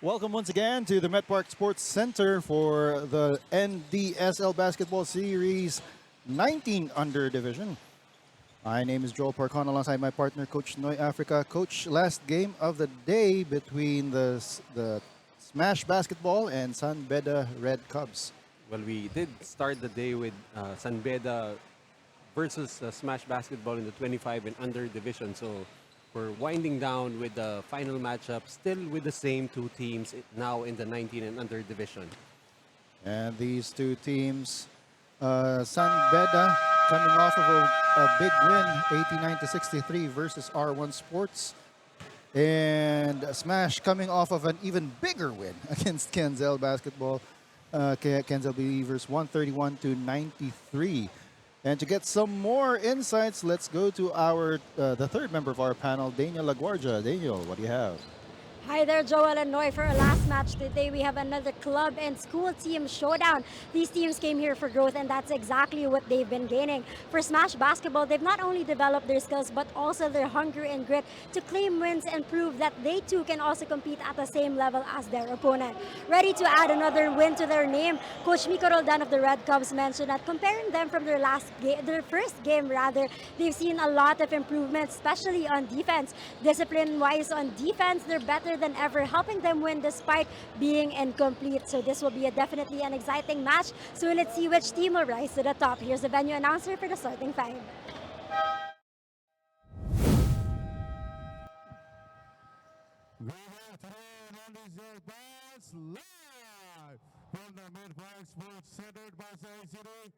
Welcome once again to the Met Park Sports Center for the NDSL Basketball Series 19 Under Division. My name is Joel Parcon alongside my partner, Coach Noy Africa. Coach, last game of the day between the Smash Basketball and San Beda Red Cubs. Well, we did start the day with San Beda versus Smash Basketball in the 25 and under division. So we're winding down with the final matchup, still with the same two teams now in the 19 and under division. And these two teams, San Beda coming off of a big win, 89-63 versus R1 Sports. And Smash coming off of an even bigger win against Kenzel Basketball. Kenzel Believers 131-93. And to get some more insights, let's go to our the third member of our panel, Daniel LaGuardia. Daniel, what do you have? Hi there, Joel and Noy. For our last match today, we have another club and school team showdown. These teams came here for growth, and that's exactly what they've been gaining. For Smash Basketball, they've not only developed their skills, but also their hunger and grit to claim wins and prove that they too can also compete at the same level as their opponent. Ready to add another win to their name, Coach Miko Roldan of the Red Cubs mentioned that comparing them from their first game, they've seen a lot of improvements, especially on defense. Discipline-wise on defense, they're better than ever, helping them win despite being incomplete. So this will be definitely an exciting match. So let's see which team will rise to the top. Here's the venue announcer for the starting five. Good afternoon, NDSL fans, live from the Met Park Sports Center by City.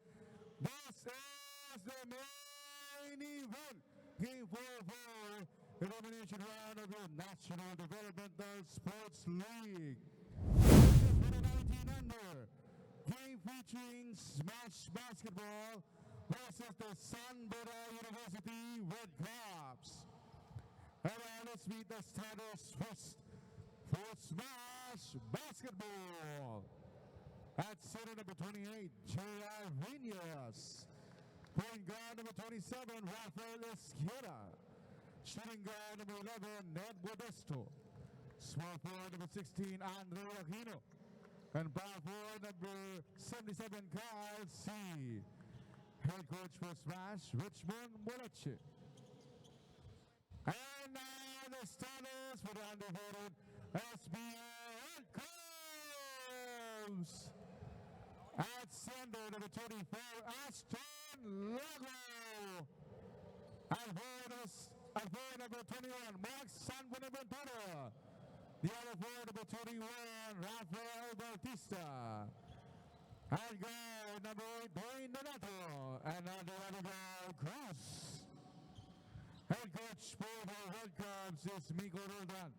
This is the main event, Game 4 elimination round of the National Developmental Sports League. This is for the 19 under. Game featuring Smash Basketball versus the San Beda University Red Cubs. And now let's meet the starters first for Smash Basketball. At center number 28, J.R. Vinas. Point guard number 27, Rafael Esqueda. Shooting guard number 11, Ned Modesto. Small forward number 16, Andre Aquino. And power forward number 77, Kyle C. Head coach for Smash, Richmond Molache. And now the starters for the undefeated SBL Cubs. At center number 24, Ashton Lago. At forward number 21, Mark San Buenaventura. The other forward number 21, Rafael Bautista. At guard number 8, Dwayne Donato. And on the other guard, Cross. Head coach for the Red Cubs is Miko Roldan.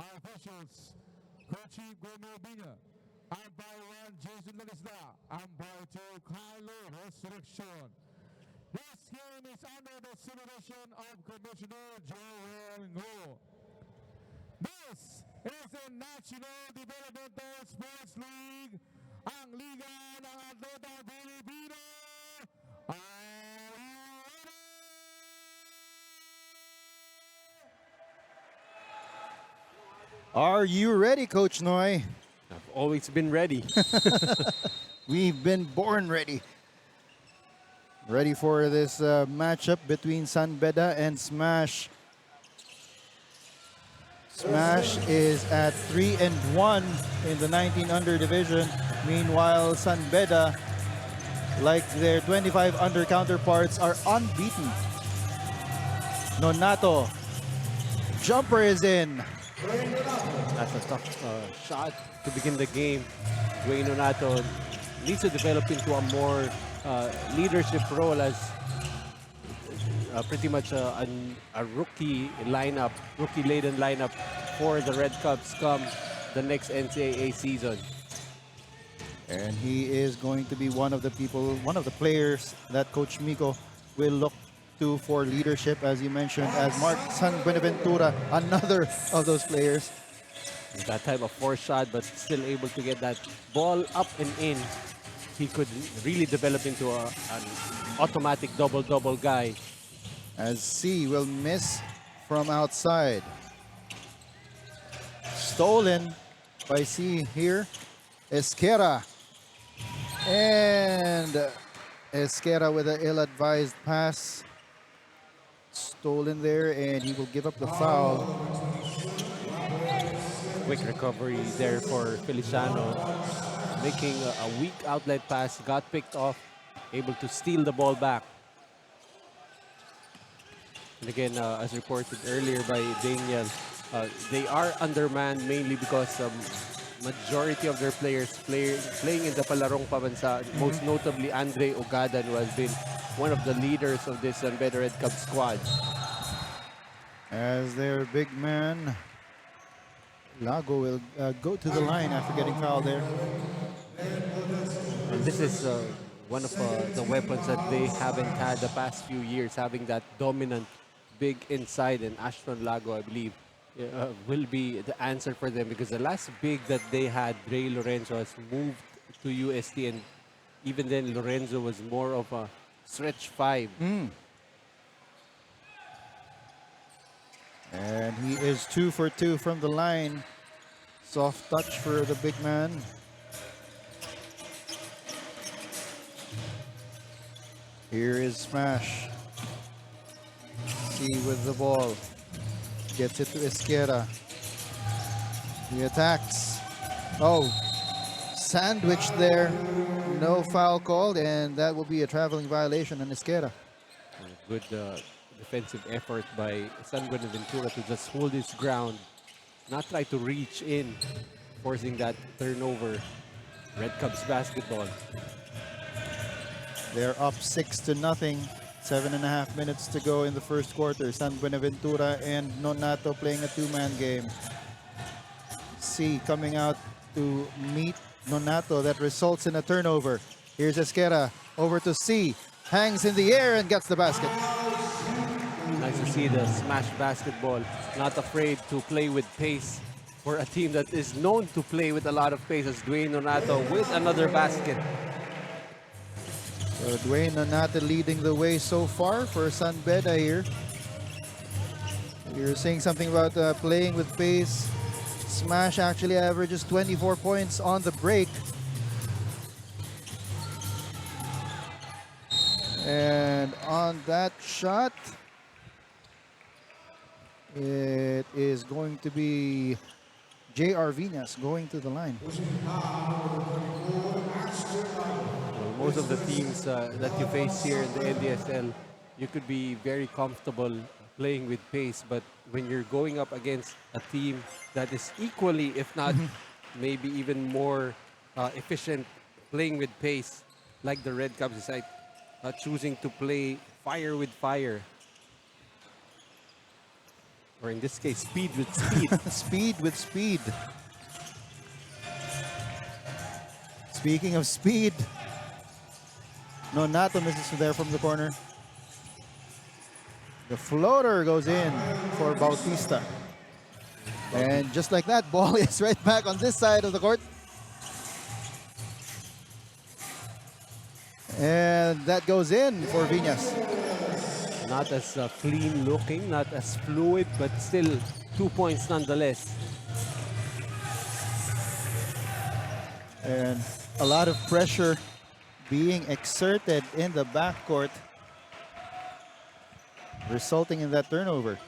Our officials, Co-Chief Gomer Bina. Umpire 1, Jason Lalisda. Umpire 2, Kylo Resurrection. This game is under the supervision of Commissioner Joel Ngo. This is the National Developmental Sports League, ang Liga ng Atleta Pilipino. Are you ready, Coach Noy? I've always been ready. We've been born ready. Ready for this matchup between San Beda and Smash. Smash is at 3-1 in the 19 under division. Meanwhile, San Beda, like their 25 under counterparts, are unbeaten. Nonato, jumper is in. That's a tough shot to begin the game. Dwayne Donato needs to develop into a more leadership role as pretty much a rookie-laden lineup for the Red Cubs come the next NCAA season. And he is going to be one of the players that Coach Miko will look to for leadership, as you mentioned, as Mark San Buenaventura, another of those players. That type of force shot, but still able to get that ball up and in. He could really develop into an automatic double-double guy. As C will miss from outside. Stolen by C here. Esquera. And Esquera with an ill-advised pass. Stolen there, and he will give up the foul. Quick recovery there for Feliciano, making a weak outlet pass, got picked off, able to steal the ball back. And again, as reported earlier by Daniel, they are undermanned mainly because majority of their players playing in the Palarong Pabansa, most notably Andre Ogadan, who has been one of the leaders of this Better Red Cub squad. As their big man, Lago will go to the line after getting fouled there. And this is one of the weapons that they haven't had the past few years, having that dominant big inside, and Ashton Lago, I believe, will be the answer for them, because the last big that they had, Ray Lorenzo, has moved to UST, and even then Lorenzo was more of a stretch five. And he is 2 for 2 from the line. Soft touch for the big man. Here is Smash. C with the ball. Gets it to Esquera. He attacks. Oh, sandwiched there. No foul called, and that will be a traveling violation on Esquera. Good defensive effort by San Buenaventura to just hold his ground, not try to reach in, forcing that turnover. Red Cubs basketball. They're up 6-0. 7.5 minutes to go in the first quarter. San Buenaventura and Nonato playing a two-man game. C coming out to meet Nonato. That results in a turnover. Here's Esquera over to C. Hangs in the air and gets the basket. Nice to see the smash basketball. Not afraid to play with pace for a team that is known to play with a lot of pace, as Dwayne Nonato with another basket. So Dwayne Nonato leading the way so far for San Beda here. You're saying something about playing with pace. Smash actually averages 24 points on the break. And on that shot, it is going to be J.R. Vinas going to the line. Well, most of the teams that you face here in the NDSL, you could be very comfortable playing with pace, but when you're going up against a team that is equally, if not maybe even more efficient playing with pace, like the Red Cubs, decide choosing to play fire with fire, or in this case, speed with speed. Speed with speed. Speaking of speed, Nonato misses there from the corner. The floater goes in for Bautista. And just like that, ball is right back on this side of the court. And that goes in for Vinas. Not as clean looking, not as fluid, but still 2 points nonetheless. And a lot of pressure being exerted in the backcourt, resulting in that turnover.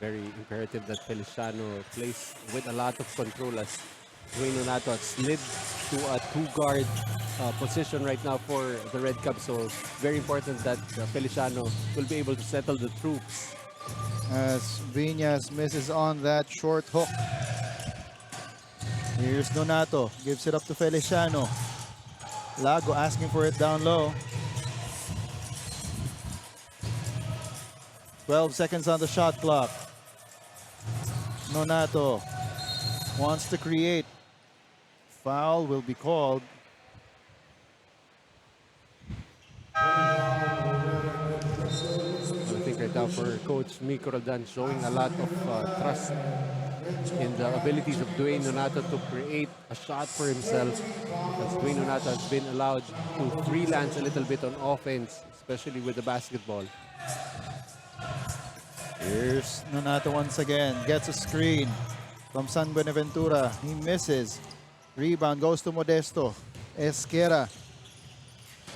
Very imperative that Feliciano plays with a lot of control, as Dwayne Nonato has slid to a two-guard position right now for the Red Cubs. So very important that Feliciano will be able to settle the troops. As Vinas misses on that short hook. Here's Nonato, gives it up to Feliciano. Lago asking for it down low. 12 seconds on the shot clock. Nonato wants to create. Foul will be called. I think right now for Coach Miko Roldan, showing a lot of trust in the abilities of Dwayne Nonato to create a shot for himself, as Dwayne Nonato has been allowed to freelance a little bit on offense, especially with the basketball. Here's Nonato once again, gets a screen. from San Buenaventura. He misses. Rebound goes to Modesto. Esquera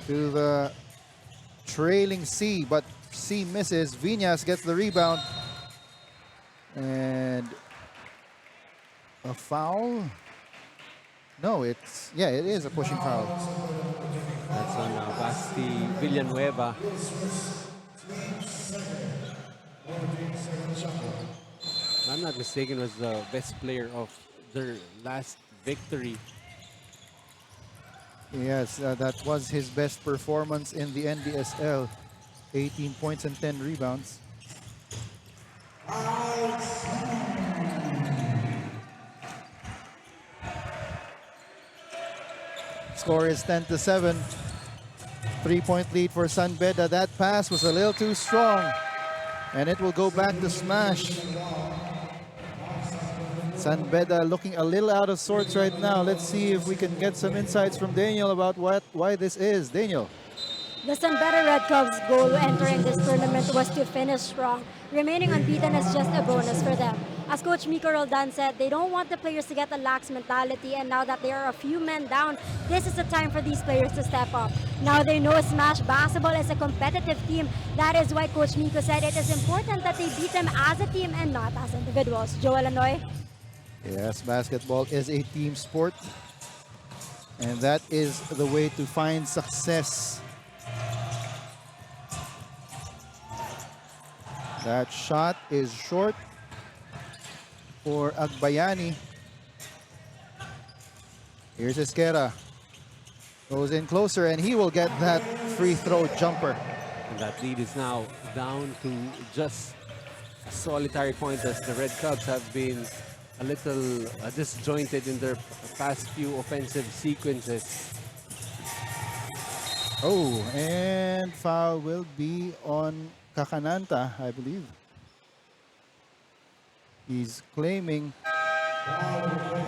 to the trailing C, but C misses. Viñas gets the rebound. And a foul? No, it is a pushing foul. That's on Basti Villanueva. If I'm not mistaken, was the best player of their last victory. Yes, that was his best performance in the NDSL. 18 points and 10 rebounds. Score is 10-7. 3-point lead for San Beda. That pass was a little too strong. And it will go back to Smash. San Beda looking a little out of sorts right now. Let's see if we can get some insights from Daniel about why this is. Daniel. The San Beda Red Cubs' goal entering this tournament was to finish strong. Remaining unbeaten is just a bonus for them. As Coach Miko Roldan said, they don't want the players to get a lax mentality, and now that they are a few men down, this is the time for these players to step up. Now they know Smash Basketball is a competitive team. That is why Coach Miko said it is important that they beat them as a team and not as individuals. Joel Anoy? Yes, basketball is a team sport. And that is the way to find success. That shot is short for Agbayani. Here's Esquera. Goes in closer and he will get that free throw jumper. And that lead is now down to just a solitary point as the Red Cubs have been a little disjointed in their past few offensive sequences. Oh, and foul will be on Kakananta, I believe. He's claiming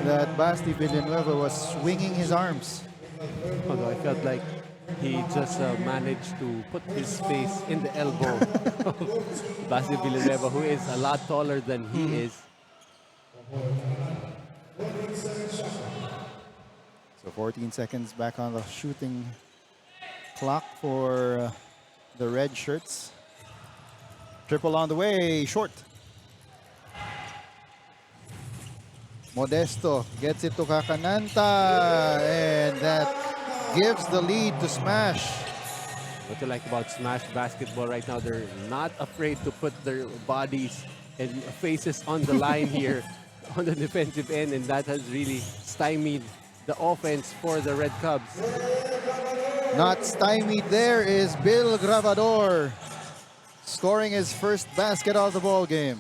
that Basti Villanueva was swinging his arms. Although I felt like he just managed to put his face in the elbow of Basti Villanueva, who is a lot taller than he is. So 14 seconds back on the shooting clock for the red shirts. Triple on the way, short. Modesto gets it to Kakananta, and that gives the lead to Smash. What I like about Smash Basketball right now, they're not afraid to put their bodies and faces on the line here on the defensive end, and that has really stymied the offense for the Red Cubs. Not stymied there is Bill Gravador, scoring his first basket of the ball game.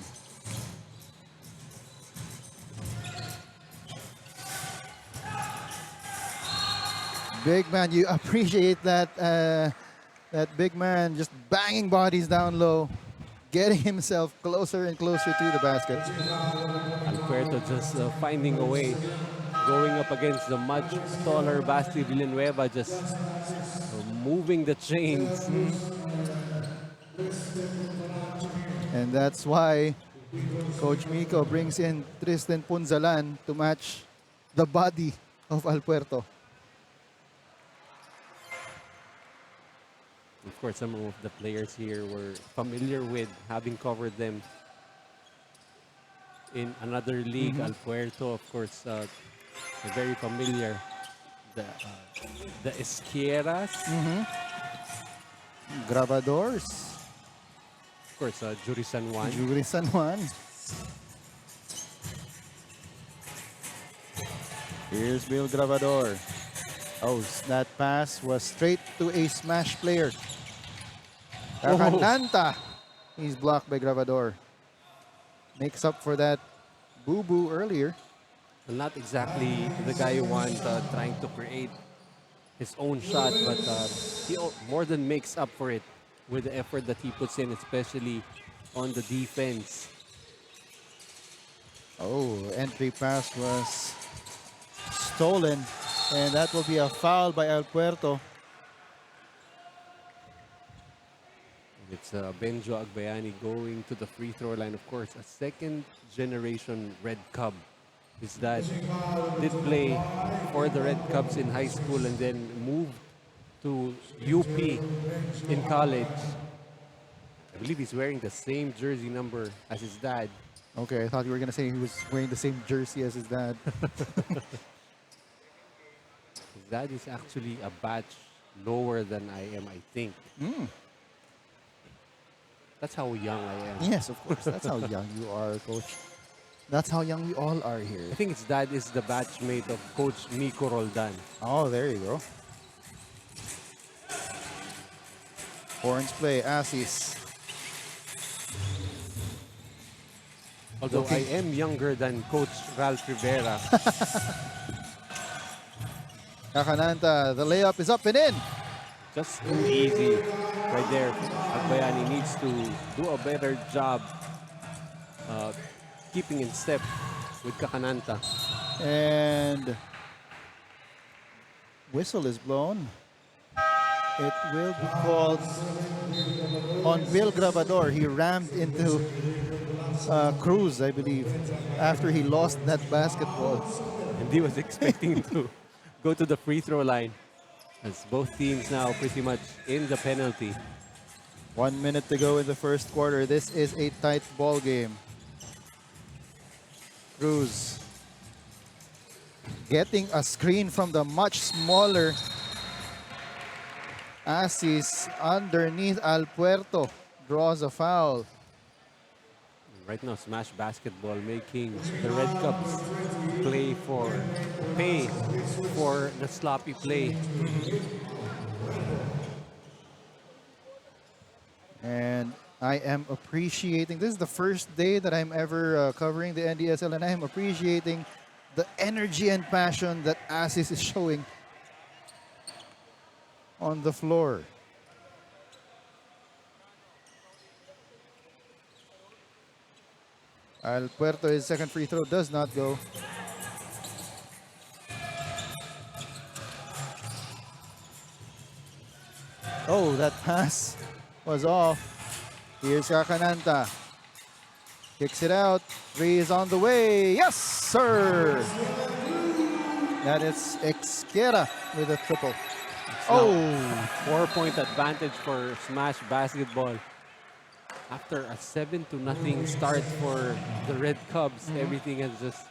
Big man, you appreciate that that big man just banging bodies down low, getting himself closer and closer to the basket. Alberto just finding a way, going up against the much taller Basti Villanueva, just moving the chains. And that's why Coach Miko brings in Tristan Punzalan to match the body of Alberto. Of course, some of the players here were familiar with having covered them in another league. Alberto, of course, very familiar. The Esqueras, Gravadors, of course, Juri San Juan. Juri San Juan. Here's Bill Gravador. Oh, that pass was straight to a Smash player. Kakananta. He's blocked by Gravador. Makes up for that boo-boo earlier. Well, not exactly the guy you want trying to create his own shot, but he more than makes up for it with the effort that he puts in, especially on the defense. Oh, entry pass was stolen. And that will be a foul by Alberto. It's Benjo Agbayani going to the free throw line. Of course, a second generation Red Cub His dad did play for the Red Cubs in high school and then moved to UP in college. I believe he's wearing the same jersey number as his dad. Okay, I thought you were gonna say he was wearing the same jersey as his dad. His dad is actually a batch lower than I am, I think. That's how young I am. Yes, of course. That's how young you are, Coach. That's how young we all are here. I think his dad is the batchmate of Coach Miko Roldan. Oh, there you go. Horns play, Assis. Although Okay. I am younger than Coach Ralph Rivera. Kakananta, the layup is up and in. Just too easy right there. Agbayani needs to do a better job keeping in step with Kakananta. And whistle is blown. It will be called on Bill Grabador. He rammed into Cruz, I believe, after he lost that basketball. And he was expecting to go to the free throw line as both teams now pretty much in the penalty. 1 minute to go in the first quarter. This is a tight ball game. Cruz getting a screen from the much smaller Assis underneath Alpuerto. Draws a foul. Right now, Smash Basketball making the Red Cubs pay for the sloppy play. And I am appreciating, this is the first day that I'm ever covering the NDSL, and I am appreciating the energy and passion that Assis is showing on the floor. Alpuerto, his second free throw does not go. Oh, that pass was off. Here's Kakananta. Kicks it out. Three is on the way. Yes, sir. That is Exquera with a triple. Oh, 4-point advantage for Smash Basketball. After a 7-0 start for the Red Cubs, everything has just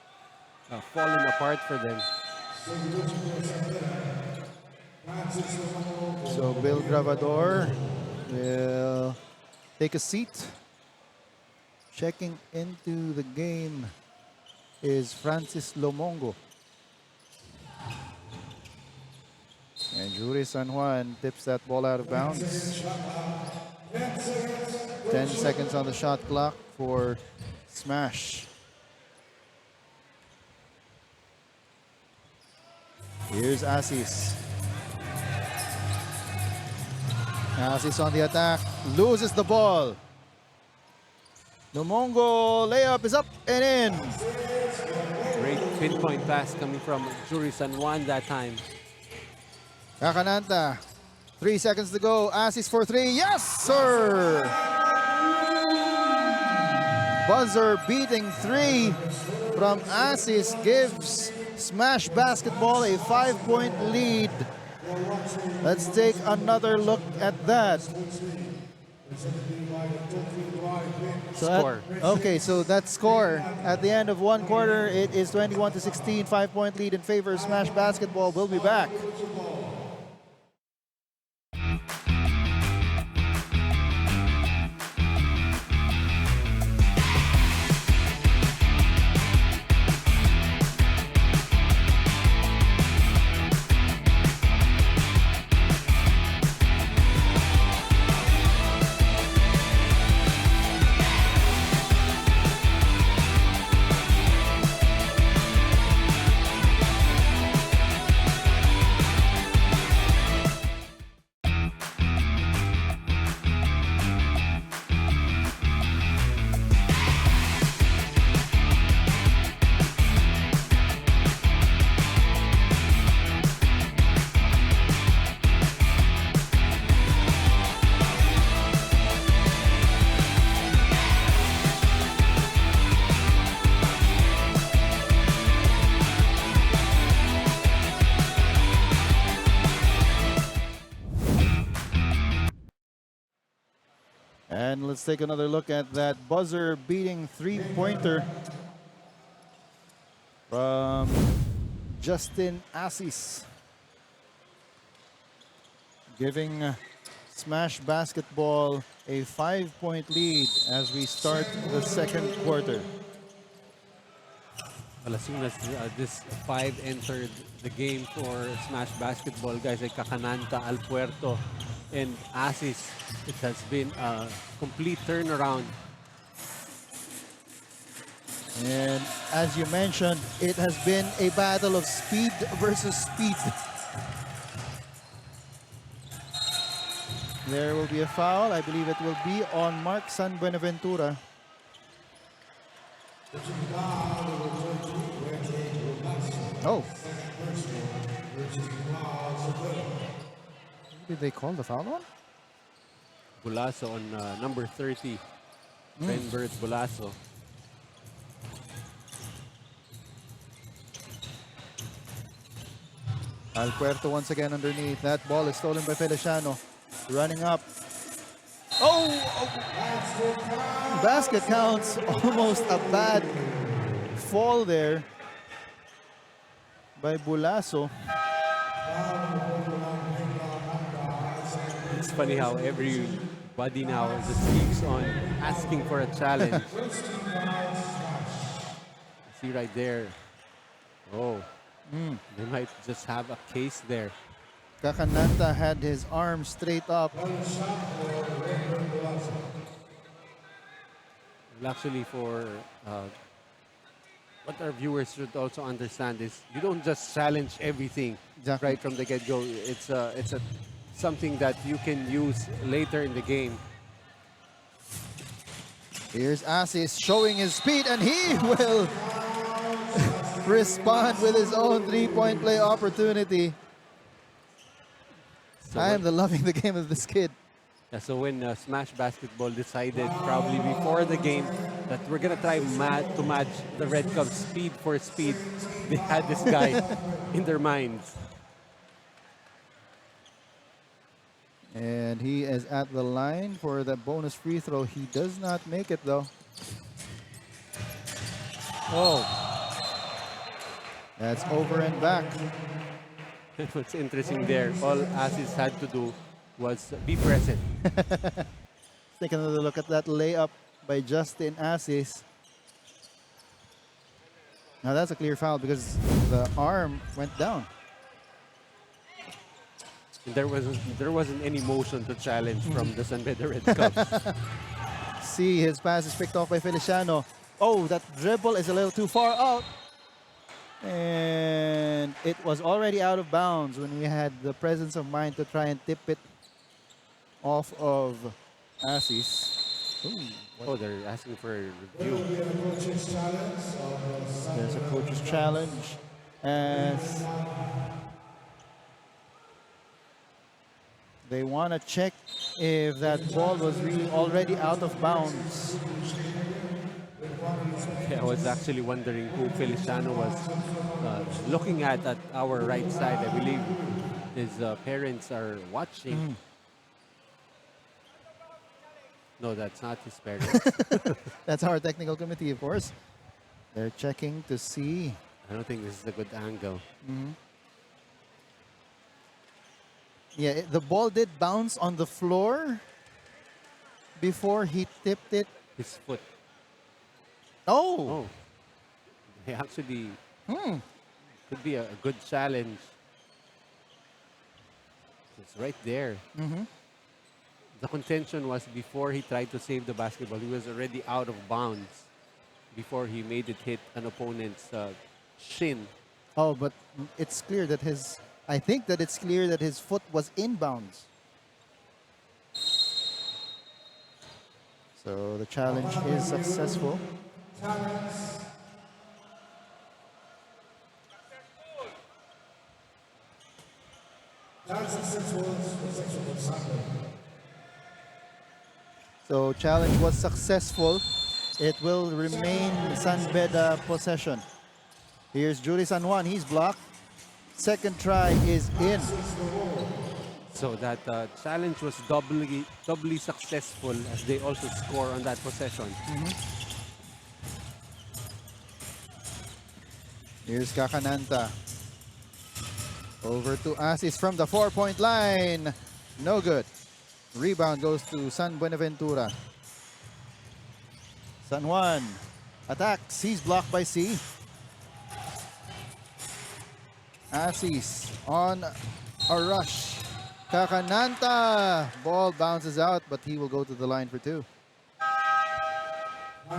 fallen apart for them. so Bill Gravador will take a seat. Checking into the game is Francis Lomongo. And Yuri San Juan tips that ball out of bounds. 10 seconds on the shot clock for Smash. Here's Assis. Assis on the attack, loses the ball. Lomongo layup is up and in. Great pinpoint pass coming from Yuri San Juan that time. Kakananta, 3 seconds to go. Assis for three. Yes, sir! Buzzer beating three from Assis gives Smash Basketball a 5-point lead. Let's take another look at that. Score. Okay, so that score at the end of one quarter, it is 21-16, 5-point lead in favor of Smash Basketball. We'll be back. And let's take another look at that buzzer beating three-pointer from Justin Assis, giving Smash Basketball a 5-point lead as we start the second quarter. Well, as soon as this 5 entered the game for Smash Basketball, guys, like Kakananta, Alpuerto, and Asis, it has been a complete turnaround. And as you mentioned, it has been a battle of speed versus speed. There will be a foul. I believe it will be on Mark San Buenaventura. Oh. Did they call the foul on? Bulaso on number 30, Benbert Bulaso. Alpuerto once again underneath. That ball is stolen by Feliciano. Running up. Oh! Basket counts. Almost a bad fall there by Bulaso. It's funny how everybody now just keeps on asking for a challenge. See right there. Oh, they might just have a case there. Kakananta had his arm straight up. Well, actually, for what our viewers should also understand is you don't just challenge everything Exactly. right from the get-go. It's something that you can use later in the game. Here's Assis showing his speed, and he will respond with his own three-point play opportunity. So I am loving the game of this kid. so when Smash Basketball decided probably before the game that we're gonna try to match the Red Cubs speed for speed, they had this guy in their minds. And he is at the line for the bonus free throw. He does not make it though. Oh. That's over and back. What's interesting there, all Asis had to do was be present. Take another look at that layup by Justin Assis. Now that's a clear foul because the arm went down. There wasn't any motion to challenge from the San Beda Red Cubs. See, his pass is picked off by Feliciano. Oh, that dribble is a little too far out. And it was already out of bounds when we had the presence of mind to try and tip it off of Assis. Oh, they're asking for a review. There's a coach's challenge as they want to check if that ball was really already out of bounds. I was actually wondering who Feliciano was looking at our right side. I believe his parents are watching. No, that's not his parents. That's our technical committee, of course. They're checking to see. I don't think this is a good angle. Yeah, the ball did bounce on the floor before he tipped it. His foot. Oh! Oh, he actually could be a good challenge. It's right there. The contention was before he tried to save the basketball, he was already out of bounds before he made it hit an opponent's shin. Oh, but it's clear that I think that it's clear that his foot was inbounds. So the challenge is successful. So challenge was successful. It will remain San Beda possession. Here's Julie San Juan. He's blocked. Second try is in. So that challenge was doubly successful as they also score on that possession. Here's Kakananta. Over to Asis from the 4-point line. No good. Rebound goes to San Buenaventura. San Juan attacks. He's blocked by C. Asis on a rush. Kakananta. Ball bounces out, but he will go to the line for two. Well,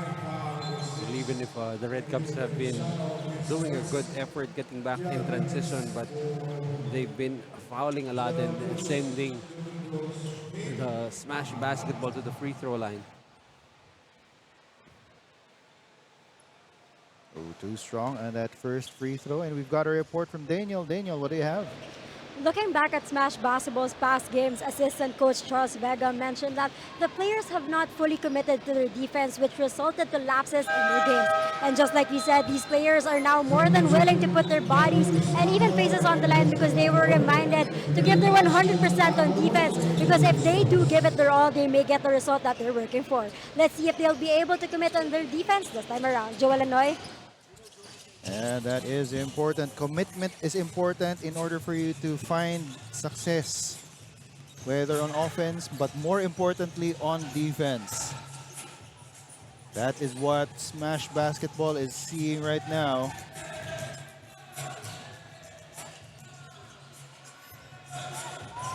even if the Red Caps have been doing a good effort getting back in transition, but they've been fouling a lot and sending the smash basketball to the free throw line. Oh, too strong on that first free throw. And we've got a report from Daniel. Daniel, what do you have? Looking back at Smash Basketball's past games, assistant coach Charles Vega mentioned that the players have not fully committed to their defense, which resulted to lapses in their games. And just like we said, these players are now more than willing to put their bodies and even faces on the line because they were reminded to give their 100% on defense, because if they do give it their all, they may get the result that they're working for. Let's see if they'll be able to commit on their defense this time around. Joel Anoy? And that is important. Commitment is important in order for you to find success, whether on offense, but more importantly on defense. That is what Smash Basketball is seeing right now.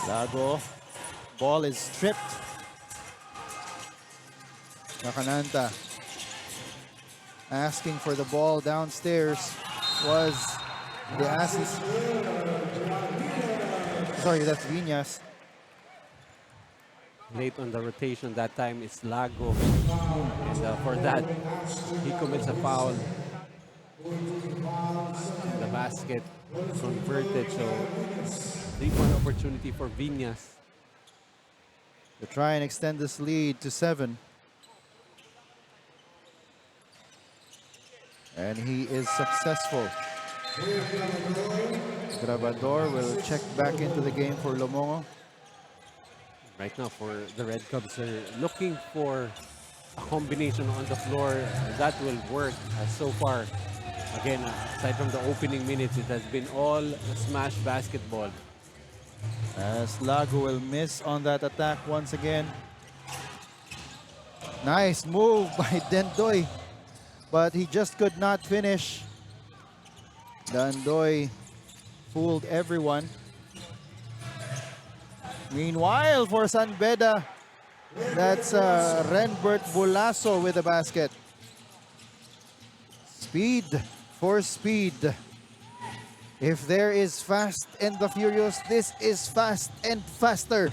Lago, ball is stripped. Nakananta asking for the ball downstairs was the assist. Sorry, that's Viñas. Late on the rotation that time is Lago, and for that he commits a foul. The basket converted, so 3-point opportunity for Viñas. To try and extend this lead to 7. And he is successful. Grabador will check back into the game for Lomongo. Right now for the Red Caps, they're looking for a combination on the floor that will work. So far, again, aside from the opening minutes, it has been all smash basketball. As Lago will miss on that attack once again. Nice move by Dendoy, but he just could not finish. Dendoy fooled everyone. Meanwhile, for San Beda, that's Renbert Bulaso with the basket. Speed for speed. If there is fast and the furious, this is fast and faster.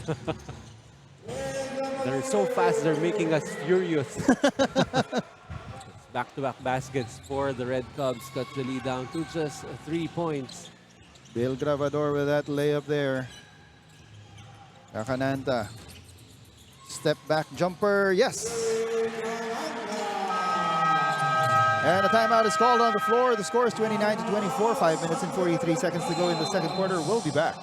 They're so fast, they're making us furious. Back-to-back baskets for the Red Cubs. Cut the lead down to just 3 points. Bill Gravador with that layup there. Kakananta. Step back jumper. Yes. And a timeout is called on the floor. The score is 29-24. 5 minutes and 43 seconds to go in the second quarter. We'll be back.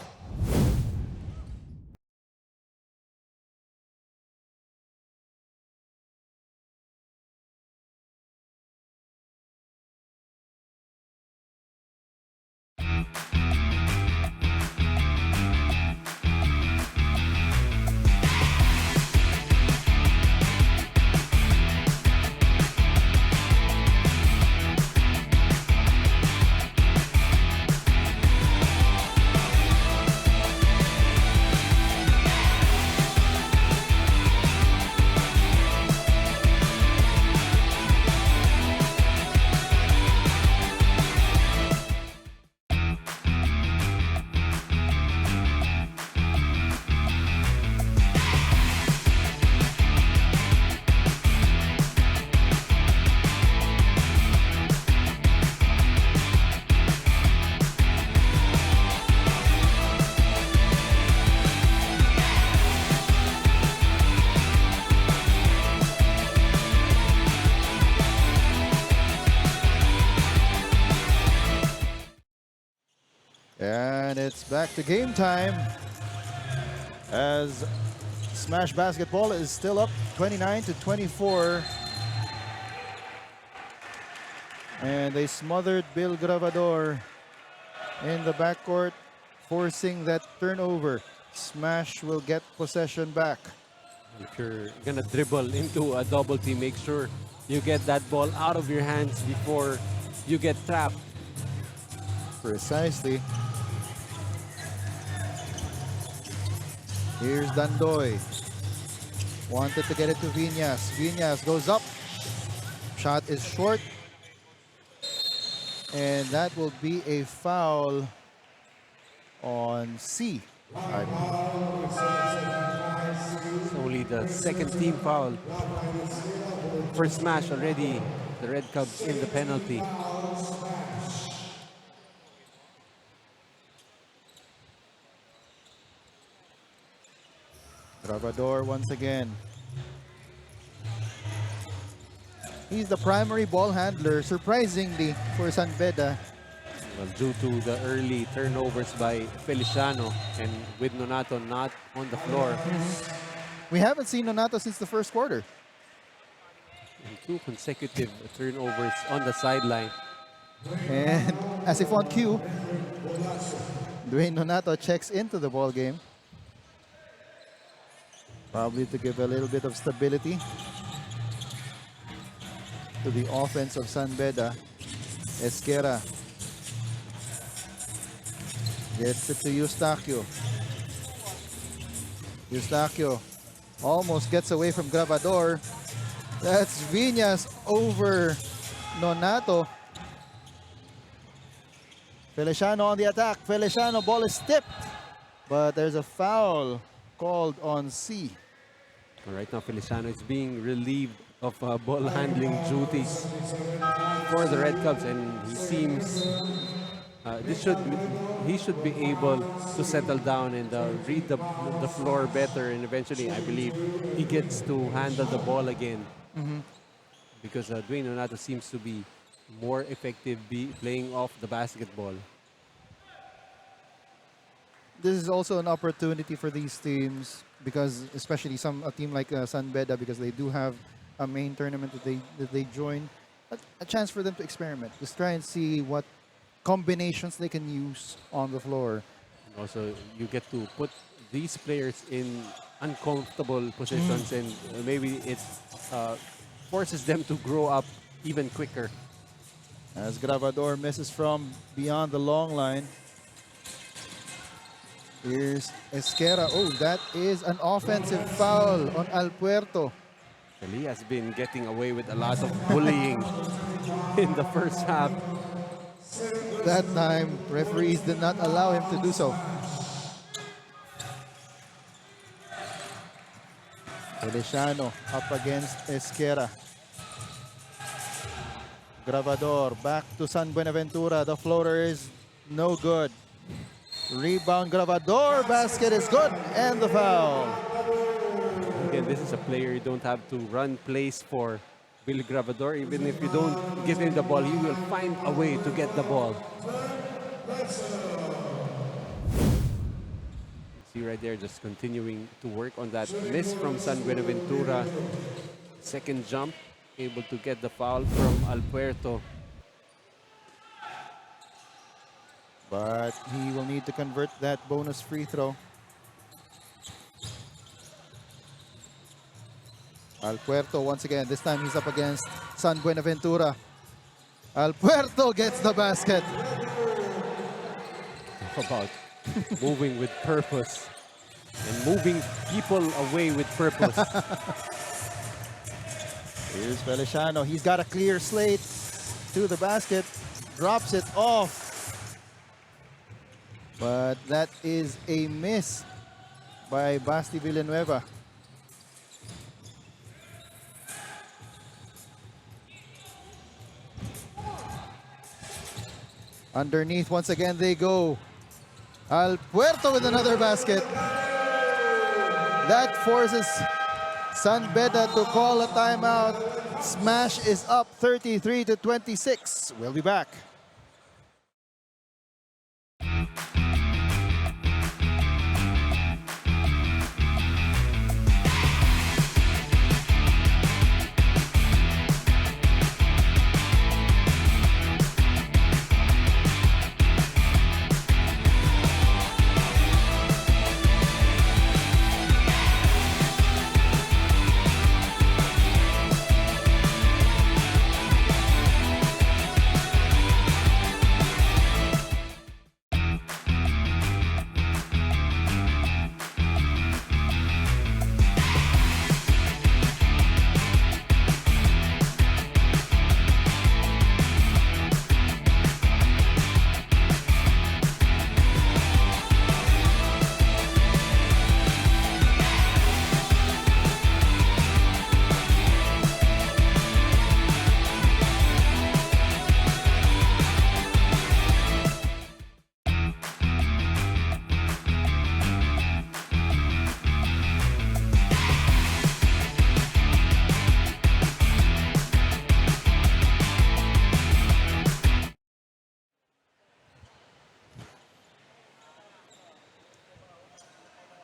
And it's back to game time. as Smash Basketball is still up 29-24. And they smothered Bill Gravador in the backcourt, forcing that turnover. Smash will get possession back. If you're gonna dribble into a double team, make sure you get that ball out of your hands before you get trapped. Precisely. Here's Dandoy. Wanted to get it to Viñas. Viñas goes up. Shot is short. And that will be a foul on C. It's only the second team foul. For Smash already, the Red Cubs in the penalty. Gravador once again. He's the primary ball handler, surprisingly, for San Beda. Well, due to the early turnovers by Feliciano and with Nonato not on the floor. We haven't seen Nonato since the first quarter. And 2 consecutive turnovers on the sideline. And as if on cue, Dwayne Nonato checks into the ball game. Probably to give a little bit of stability to the offense of San Beda. Esquera gets it to Eustaquio. Eustaquio almost gets away from Gravador. That's Viñas over Nonato. Feliciano on the attack. Feliciano, ball is tipped. But there's a foul called on C. Right now, Feliciano is being relieved of ball handling duties for the Red Cubs, and he seems he should be able to settle down and read the floor better, and eventually, I believe, he gets to handle the ball again. Because Dwayne Nonato seems to be more effective playing off the basketball. This is also an opportunity for these teams, because especially a team like San Beda, because they do have a main tournament that they join, a chance for them to experiment, just try and see what combinations they can use on the floor. Also, you get to put these players in uncomfortable positions, and maybe it forces them to grow up even quicker. As Gravador misses from beyond the long line. Here's Esquera. Oh, that is an offensive foul on Alpuerto. He has been getting away with a lot of bullying in the first half. That time, referees did not allow him to do so. Feliciano up against Esquera. Gravador back to San Buenaventura. The floater is no good. Rebound Gravador. Basket is good. And the foul. Again, this is a player you don't have to run plays for. Bill Gravador, even if you don't give him the ball, he will find a way to get the ball. See right there, just continuing to work on that miss from San Buenaventura. Second jump, able to get the foul from Alpuerto. But he will need to convert that bonus free throw. Alpuerto once again. This time he's up against San Buenaventura. Alpuerto gets the basket. Talk about moving with purpose and moving people away with purpose. Here's Feliciano. He's got a clear slate to the basket. Drops it off. But that is a miss by Basti Villanueva. Underneath once again they go. Alpuerto with another basket. That forces San Beda to call a timeout. Smash is up 33-26. We'll be back.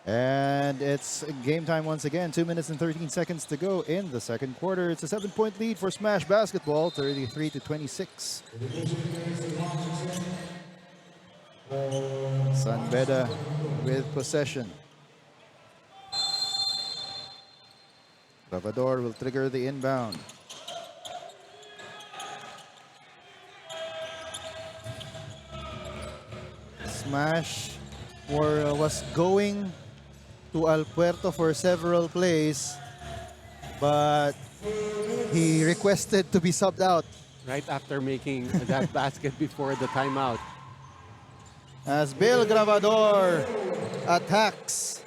And it's game time once again. 2 minutes and 13 seconds to go in the second quarter. It's a 7-point lead for Smash Basketball, 33 to 26. San Beda with possession. Salvador will trigger the inbound. Smash was going to El Puerto for several plays, but he requested to be subbed out Right after making that basket before the timeout. as Bill Gravador attacks,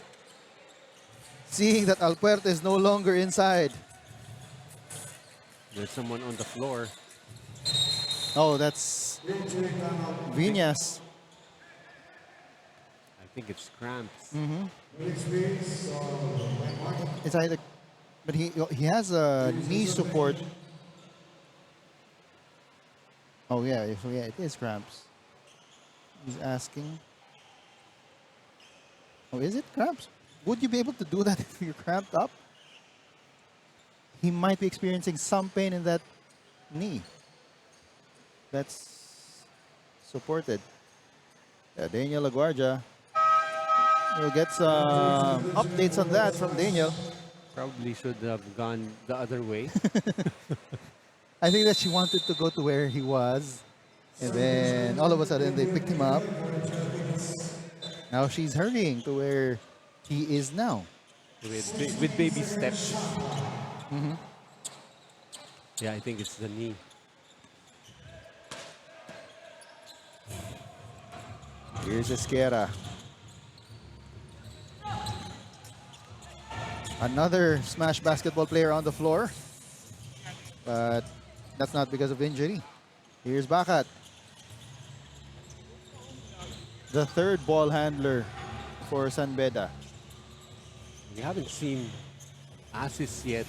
seeing that El Puerto is no longer inside. There's someone on the floor. Oh, that's Viñas. I think it's cramps. It's either, but he has a knee support. Oh yeah, it is cramps. He's asking. Oh, is it cramps? Would you be able to do that if you're cramped up? He might be experiencing some pain in that knee. That's supported. Daniel LaGuardia. We'll get some updates on that from Daniel. Probably should have gone the other way. I think that she wanted to go to where he was, and then all of a sudden they picked him up. Now she's hurrying to where he is now. with baby steps. Yeah, I think it's the knee. Here's Esquera. Another Smash Basketball player on the floor, but that's not because of injury. Here's Bakat, the third ball handler for San Beda. We haven't seen assists yet.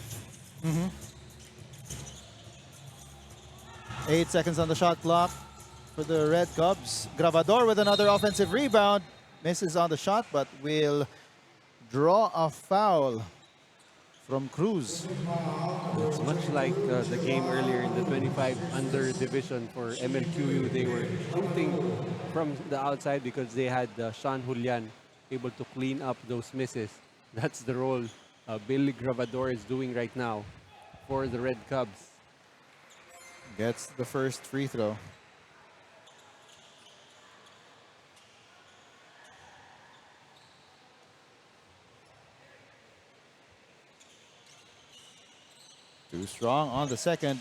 8 seconds on the shot clock for the Red Cubs. Gravador with another offensive rebound. Misses on the shot, but will draw a foul from Cruz. It's much like the game earlier in the 25 under division for MLQU. They were shooting from the outside because they had Sean Julian able to clean up those misses. That's the role Billy Gravador is doing right now for the Red Cubs. Gets the first free throw. Too strong on the second.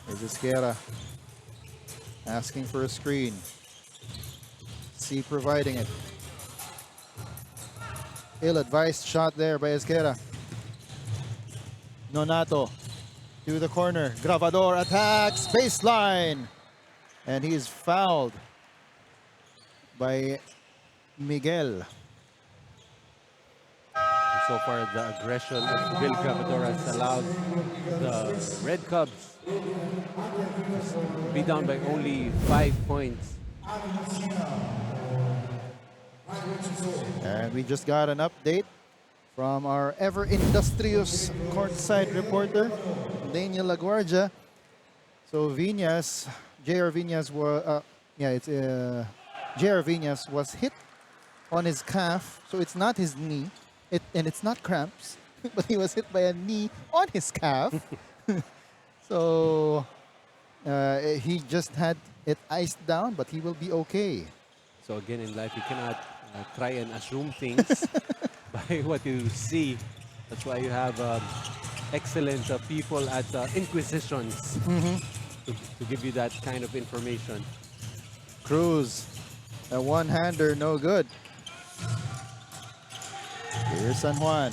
Here's Esquera asking for a screen. C providing it. Ill-advised shot there by Esquera. Nonato to the corner. Gravador attacks baseline. And he is fouled by Miguel. So far, the aggression of Bill Gravador has allowed the Red Cubs to be down by only 5 points. And we just got an update from our ever industrious courtside reporter, Daniel LaGuardia. So Viñas, J.R. Viñas J.R. Viñas was hit on his calf, so it's not his knee, and it's not cramps, but he was hit by a knee on his calf. So he just had it iced down, but he will be okay. So again, in life, you cannot try and assume things by what you see. That's why you have excellent people at Inquisitions to give you that kind of information. Cruz, a one-hander, no good. Here's San Juan.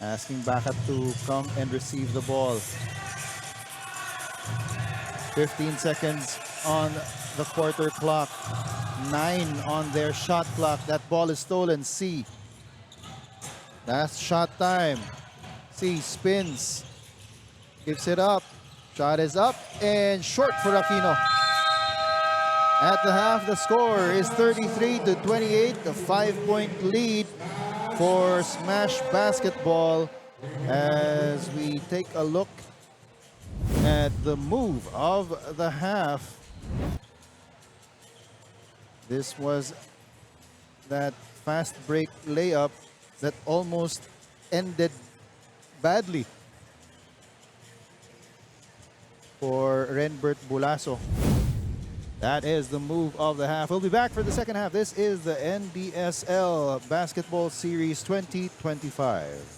Asking backup to come and receive the ball. 15 seconds on the quarter clock. 9 on their shot clock. That ball is stolen. C. Last shot time. C spins. Gives it up. Shot is up and short for Aquino. At the half, the score is 33 to 28, a 5-point lead for Smash Basketball as we take a look at the move of the half. This was that fast break layup that almost ended badly for Renbert Bulaso. That is the move of the half. We'll be back for the second half. This is the NDSL Basketball Series 2025.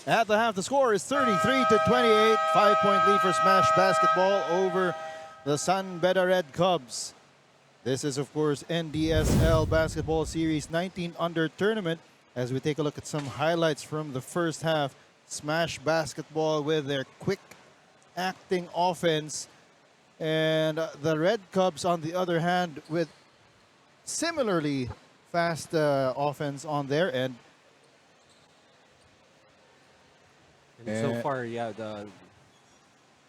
At the half, the score is 33 to 28. 5-point lead for Smash Basketball over the San Beda Red Cubs. This is, of course, NDSL Basketball Series 19 Under Tournament. As we take a look at some highlights from the first half, Smash Basketball with their quick acting offense, and the Red Cubs, on the other hand, with similarly fast offense on their end. And so far, yeah,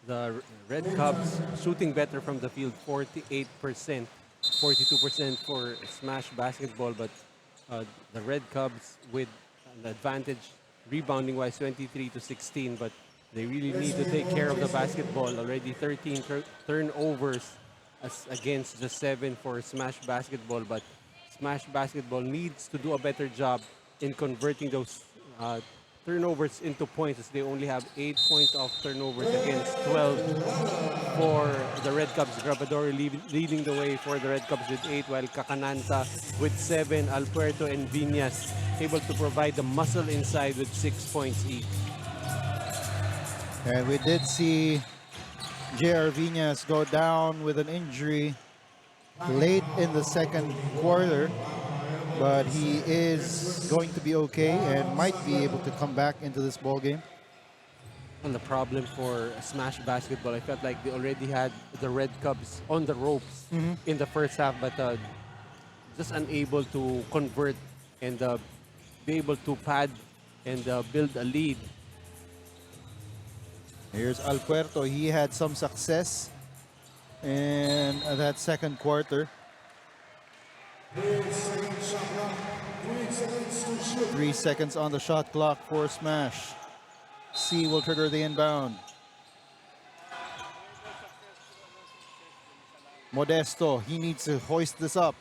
the Red Cubs shooting better from the field, 48%, 42% for Smash Basketball, but the Red Cubs with an advantage rebounding wise, 23 to 16, but they really need to take care of the basketball. Already 13 turnovers against just 7 for Smash Basketball, but Smash Basketball needs to do a better job in converting those turnovers into points, as they only have 8 points of turnovers against 12 for the Red Cubs. Grabador leading the way for the Red Cubs with 8, while Cacananta with 7. Alpuerto and Viñas able to provide the muscle inside with 6 points each. And we did see J.R. Viñas go down with an injury late in the second quarter, but he is going to be okay and might be able to come back into this ball game. And the problem for Smash Basketball, I felt like they already had the Red Cubs on the ropes in the first half, but just unable to convert and be able to pad and build a lead. Here's Alpuerto. He had some success in that second quarter. 3 seconds on the shot clock for Smash. C will trigger the inbound. Modesto, he needs to hoist this up.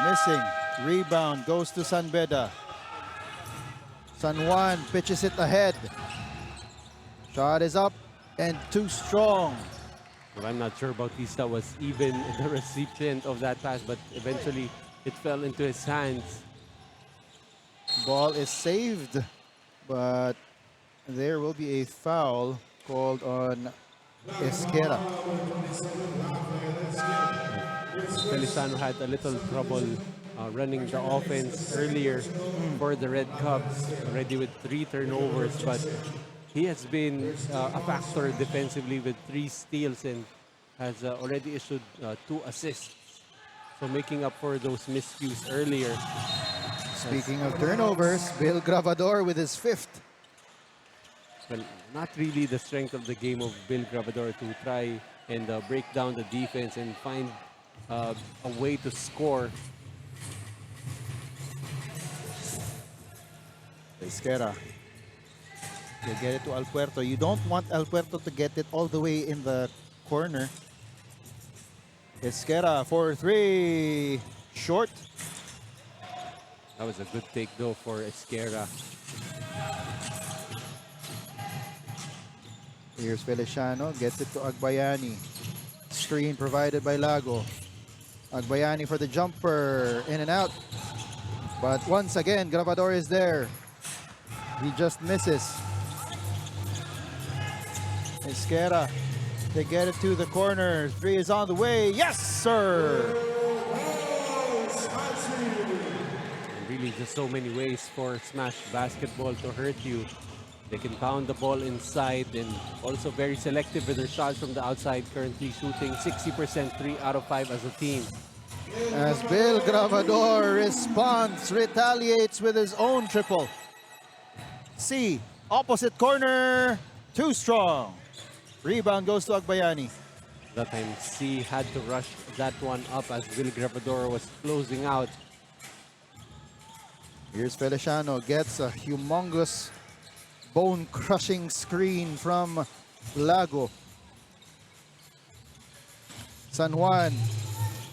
Missing. Rebound goes to San Beda. San Juan pitches it ahead. Shot is up and too strong. Well, I'm not sure Bautista was even the recipient of that pass, but eventually it fell into his hands. Ball is saved, but there will be a foul called on Esquera. Feliciano had a little trouble running the offense earlier for the Red Cubs, already with 3 turnovers, but he has been a factor defensively with 3 steals and has already issued 2 assists. So making up for those miscues earlier. Speaking of turnovers, Bill Gravador with his 5th. Well, not really the strength of the game of Bill Gravador to try and break down the defense and find a way to score. Esquera. They get it to Alpuerto. You don't want Alpuerto to get it all the way in the corner. Esquera for 3. Short. That was a good take though for Esquera. Here's Feliciano. Gets it to Agbayani. Screen provided by Lago. Agbayani for the jumper. In and out. But once again, Gravador is there. He just misses. Esquera. They get it to the corner. 3 is on the way. Yes, sir! Really just so many ways for Smash Basketball to hurt you. They can pound the ball inside and also very selective with their shots from the outside, currently shooting 60% 3 out of 5 as a team. As Bill Gravador responds, retaliates with his own triple. C, opposite corner, too strong. Rebound goes to Agbayani. That time C had to rush that one up as Bill Gravador was closing out. Here's Feliciano, gets a humongous bone-crushing screen from Lago. San Juan,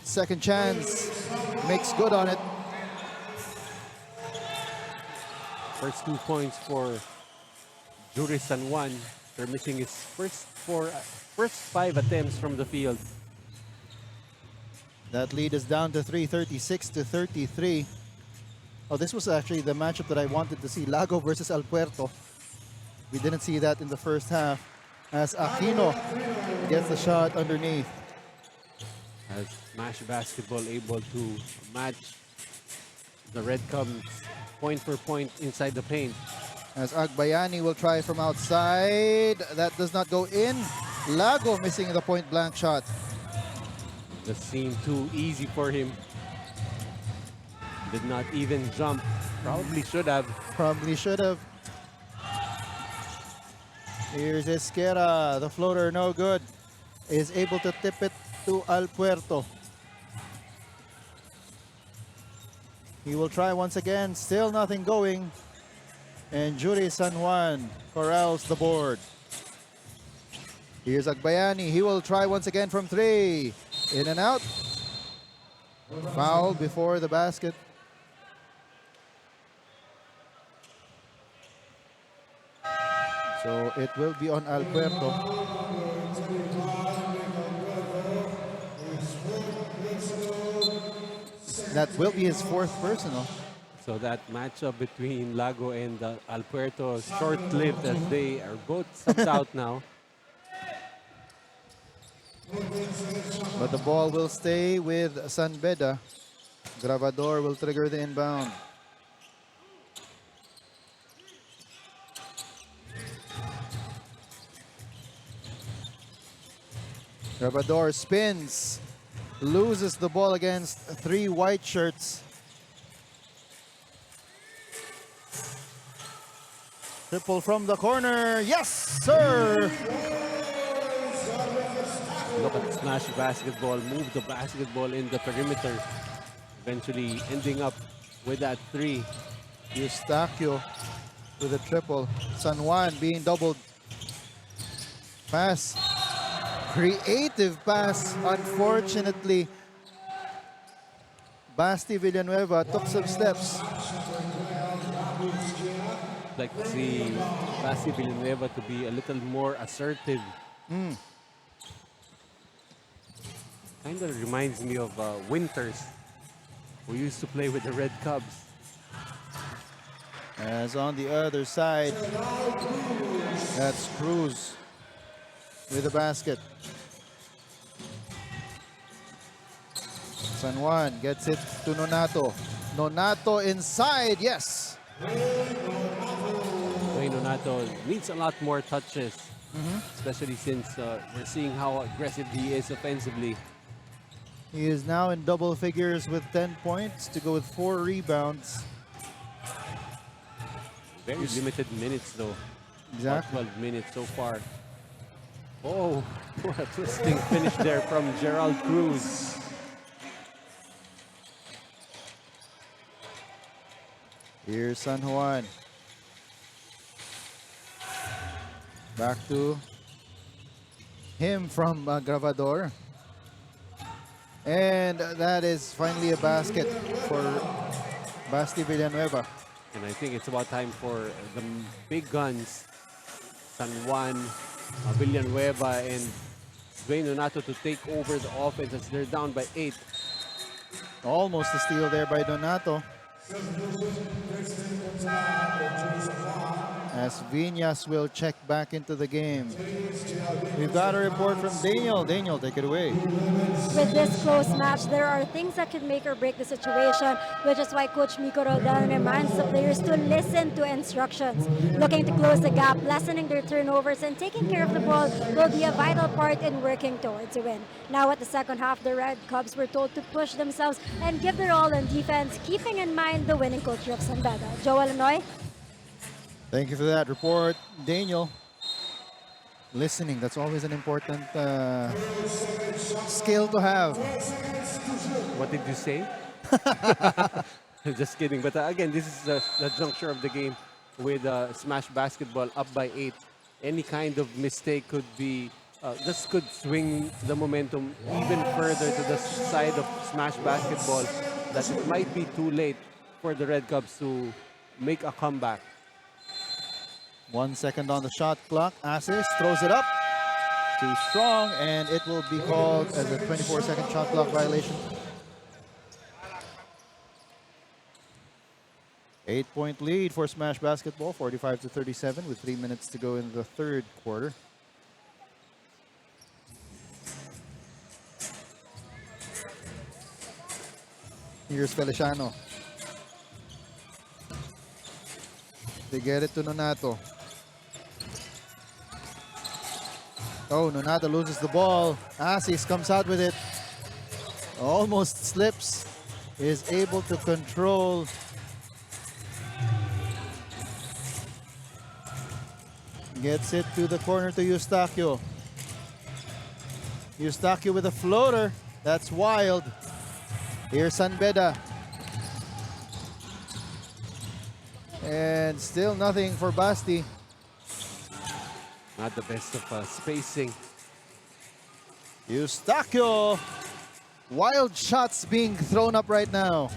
second chance, makes good on it. First 2 points for Jury San Juan. They're missing his first 5 attempts from the field. That lead is down to 3, 36-33. Oh, this was actually the matchup that I wanted to see, Lago versus Alpuerto. We didn't see that in the first half as Aquino gets the shot underneath. As Smash Basketball able to match the Red Cubs point for point inside the paint. As Agbayani will try from outside. That does not go in. Lago missing the point blank shot. Just seemed too easy for him. Did not even jump. Probably should have. Probably should have. Here's Esquera. The floater no good. Is able to tip it to Alpuerto. He will try once again. Still nothing going. And Jury San Juan corrals the board. Here's Agbayani. He will try once again from 3. In and out. Foul before the basket. So it will be on Alpuerto. That will be his 4th personal. So that matchup between Lago and Alpuerto is short-lived as they are both subbed out now. But the ball will stay with San Beda. Gravador will trigger the inbound. Gravador spins, loses the ball against 3 white shirts. Triple from the corner. Yes, sir. Look at Smash Basketball, move the basketball in the perimeter, eventually ending up with that three. Eustaquio with a triple. San Juan being doubled. Pass. Creative pass. Unfortunately, Basti Villanueva took some steps. Like to see Basti Villanueva to be a little more assertive. Kind of reminds me of Winters, who used to play with the Red Cubs. As on the other side, that's Cruz with the basket. San Juan gets it to Nonato. Nonato inside, yes. Dwayne Donato needs a lot more touches, especially since we're seeing how aggressive he is offensively. He is now in double figures with 10 points to go with 4 rebounds. Very limited minutes though. About Exactly. 12 minutes so far. Oh, what a twisting finish there from Gerald Cruz. Here's San Juan. Back to him from Gravador. And that is finally a basket for Basti Villanueva. And I think it's about time for the big guns, San Juan, Villanueva, and Dwayne Donato to take over the offense as they're down by 8. Almost a steal there by Donato. As Viñas will check back into the game. We've got a report from Daniel. Daniel, take it away. With this close match, there are things that could make or break the situation, which is why Coach Miko Roldan reminds the players to listen to instructions. Looking to close the gap, lessening their turnovers, and taking care of the ball will be a vital part in working towards a win. Now at the second half, the Red Cubs were told to push themselves and give their all on defense, keeping in mind the winning culture of San Beda. Joel Anoy? Thank you for that report, Daniel. Listening, that's always an important skill to have. What did you say? Just kidding. But again, this is the juncture of the game with Smash Basketball up by 8. Any kind of mistake could be, just could swing the momentum even further to the side of Smash Basketball, that it might be too late for the Red Cubs to make a comeback. 1 second on the shot clock. Asis throws it up. Too strong, and it will be called as a 24-second shot clock violation. 8-point lead for Smash Basketball, 45-37, with 3 minutes to go in the third quarter. Here's Feliciano. They get it to Nonato. Oh, Nonato loses the ball. Asis comes out with it. Almost slips. Is able to control. Gets it to the corner to Eustaquio. Eustaquio with a floater. That's wild. Here's San Beda. And still nothing for Basti. Not the best of spacing. Eustaquio. Wild shots being thrown up right now.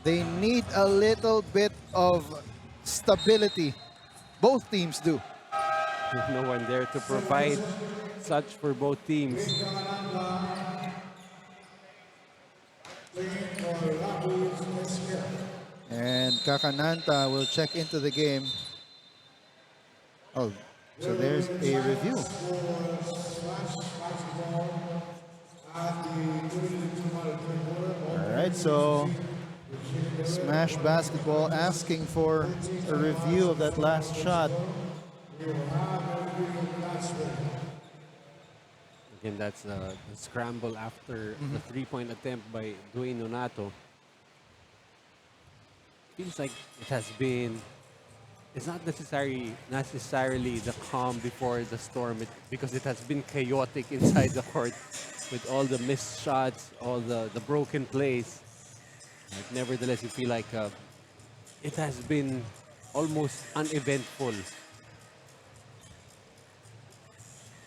They need a little bit of stability. Both teams do. No one there to provide such for both teams. And Kakananta will check into the game. Oh, so there's a review. All right, so Smash Basketball asking for a review of that last shot. Again, that's the scramble after the three-point attempt by Dwayne Donato. Feels like it has been it's not necessarily the calm before the storm because it has been chaotic inside the court with all the missed shots, all the broken plays. But nevertheless, you feel like it has been almost uneventful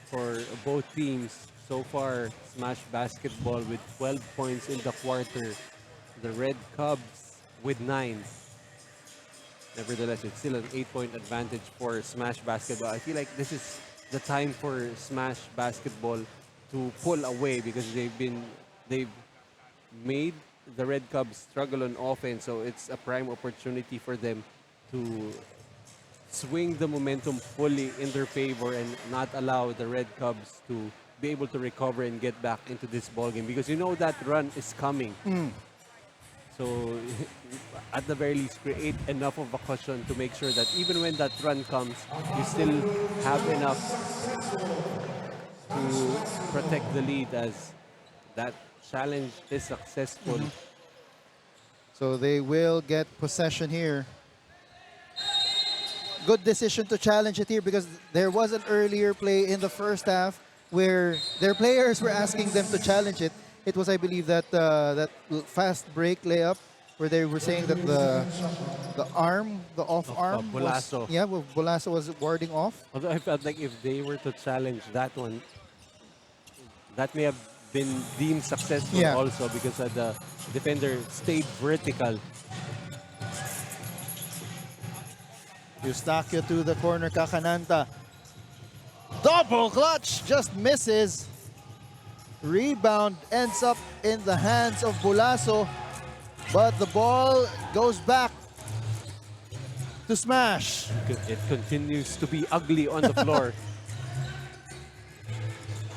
for both teams. So far, Smash Basketball with 12 points in the quarter. The Red Cubs with 9. Nevertheless, it's still an 8-point advantage for Smash Basketball. I feel like this is the time for Smash Basketball to pull away because they've made the Red Cubs struggle on offense, so it's a prime opportunity for them to swing the momentum fully in their favor and not allow the Red Cubs to be able to recover and get back into this ballgame because you know that run is coming. So at the very least, create enough of a cushion to make sure that even when that run comes, you still have enough to protect the lead as that challenge is successful. So they will get possession here. Good decision to challenge it here because there was an earlier play in the first half where their players were asking them to challenge it. It was, I believe, that that fast break layup where they were saying that the arm, the off arm, Bolaso. well, Bolaso was warding off. Although I felt like if they were to challenge that one, that may have been deemed successful Yeah. also because the defender stayed vertical. Eustachio to the corner, Kakananta. Double clutch, just misses. Rebound ends up in the hands of Bolaso, but the ball goes back to Smash. It continues to be ugly on the floor.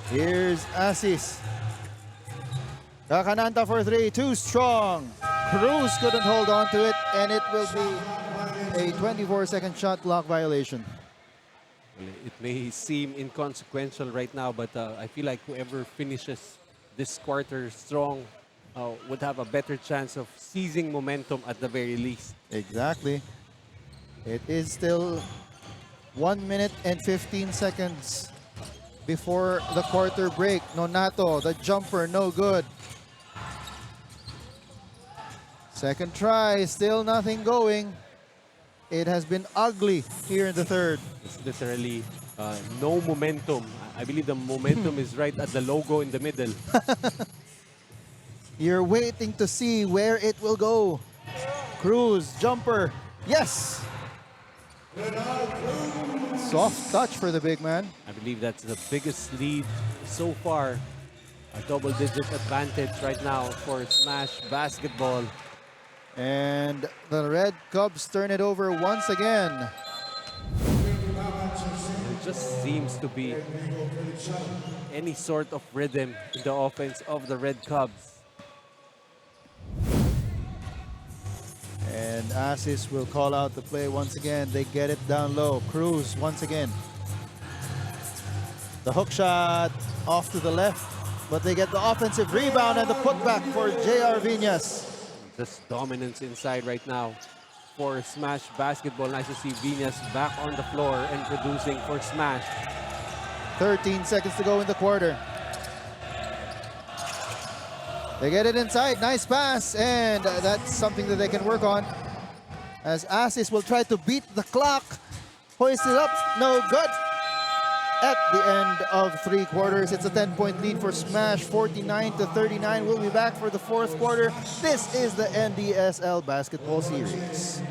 Here's Asis. Kakananta for three, too strong. Cruz couldn't hold on to it, and it will be a 24-second shot clock violation. Well, it may seem inconsequential right now, but I feel like whoever finishes this quarter strong would have a better chance of seizing momentum at the very least. Exactly. It is still 1 minute and 15 seconds before the quarter break. Nonato, the jumper, no good. Second try, still nothing going. It has been ugly here in the third. It's literally no momentum. I believe the momentum is right at the logo in the middle. You're waiting to see where it will go. Cruz, jumper, yes! Soft touch for the big man. I believe that's the biggest lead so far. A double-digit advantage right now for Smash Basketball. And the Red Cubs turn it over once again. There just seems to be any sort of rhythm in the offense of the Red Cubs. And Asis will call out the play once again. They get it down low. Cruz once again. The hook shot off to the left, but they get the offensive rebound and the putback for J.R. Viñas. Just dominance inside right now for Smash Basketball. Nice to see Viñas back on the floor and producing for Smash. 13 seconds to go in the quarter. They get it inside. Nice pass, and that's something that they can work on. As Asis will try to beat the clock. Hoist it up. No good. At the end of three quarters, it's a 10-point lead for Smash, 49-39. We'll be back for the fourth quarter. This is the NDSL Basketball Series.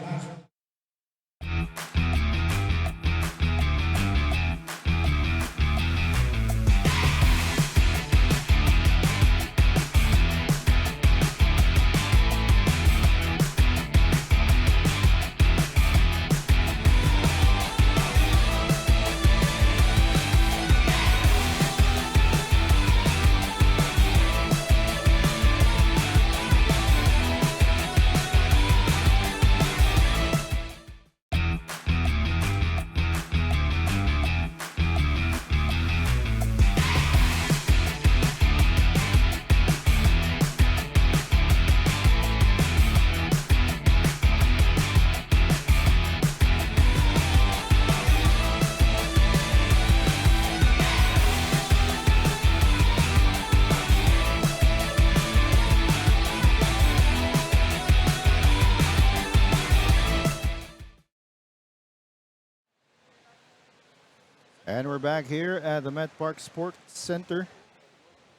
And we're back here at the Met Park Sports Center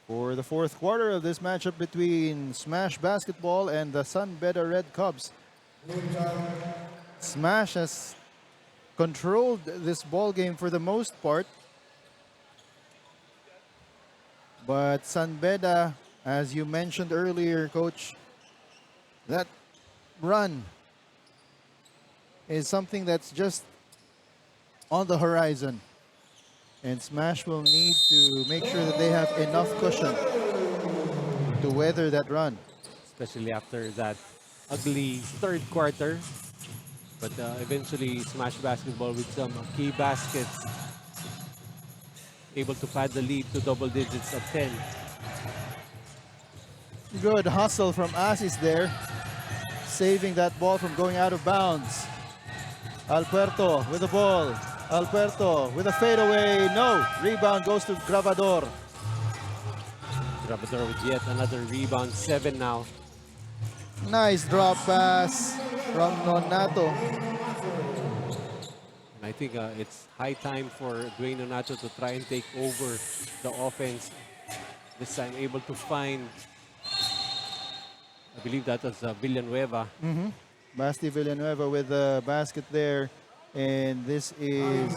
for the fourth quarter of this matchup between Smash Basketball and the San Beda Red Cubs. Smash has controlled this ball game for the most part, but San Beda, as you mentioned earlier, Coach, that run is something that's just on the horizon. And Smash will need to make sure that they have enough cushion to weather that run. Especially after that ugly third quarter. But eventually, Smash Basketball with some key baskets, able to pad the lead to double digits of 10. Good hustle from Asis there, saving that ball from going out of bounds. Alberto with the ball. Alberto with a fadeaway. No. Rebound goes to Grabador. Grabador with yet another rebound, 7 now. Nice drop pass from Nonato. And I think it's high time for Dwayne Donato to try and take over the offense. This time able to find, I believe that was Villanueva. Basti Villanueva with the basket there. And this is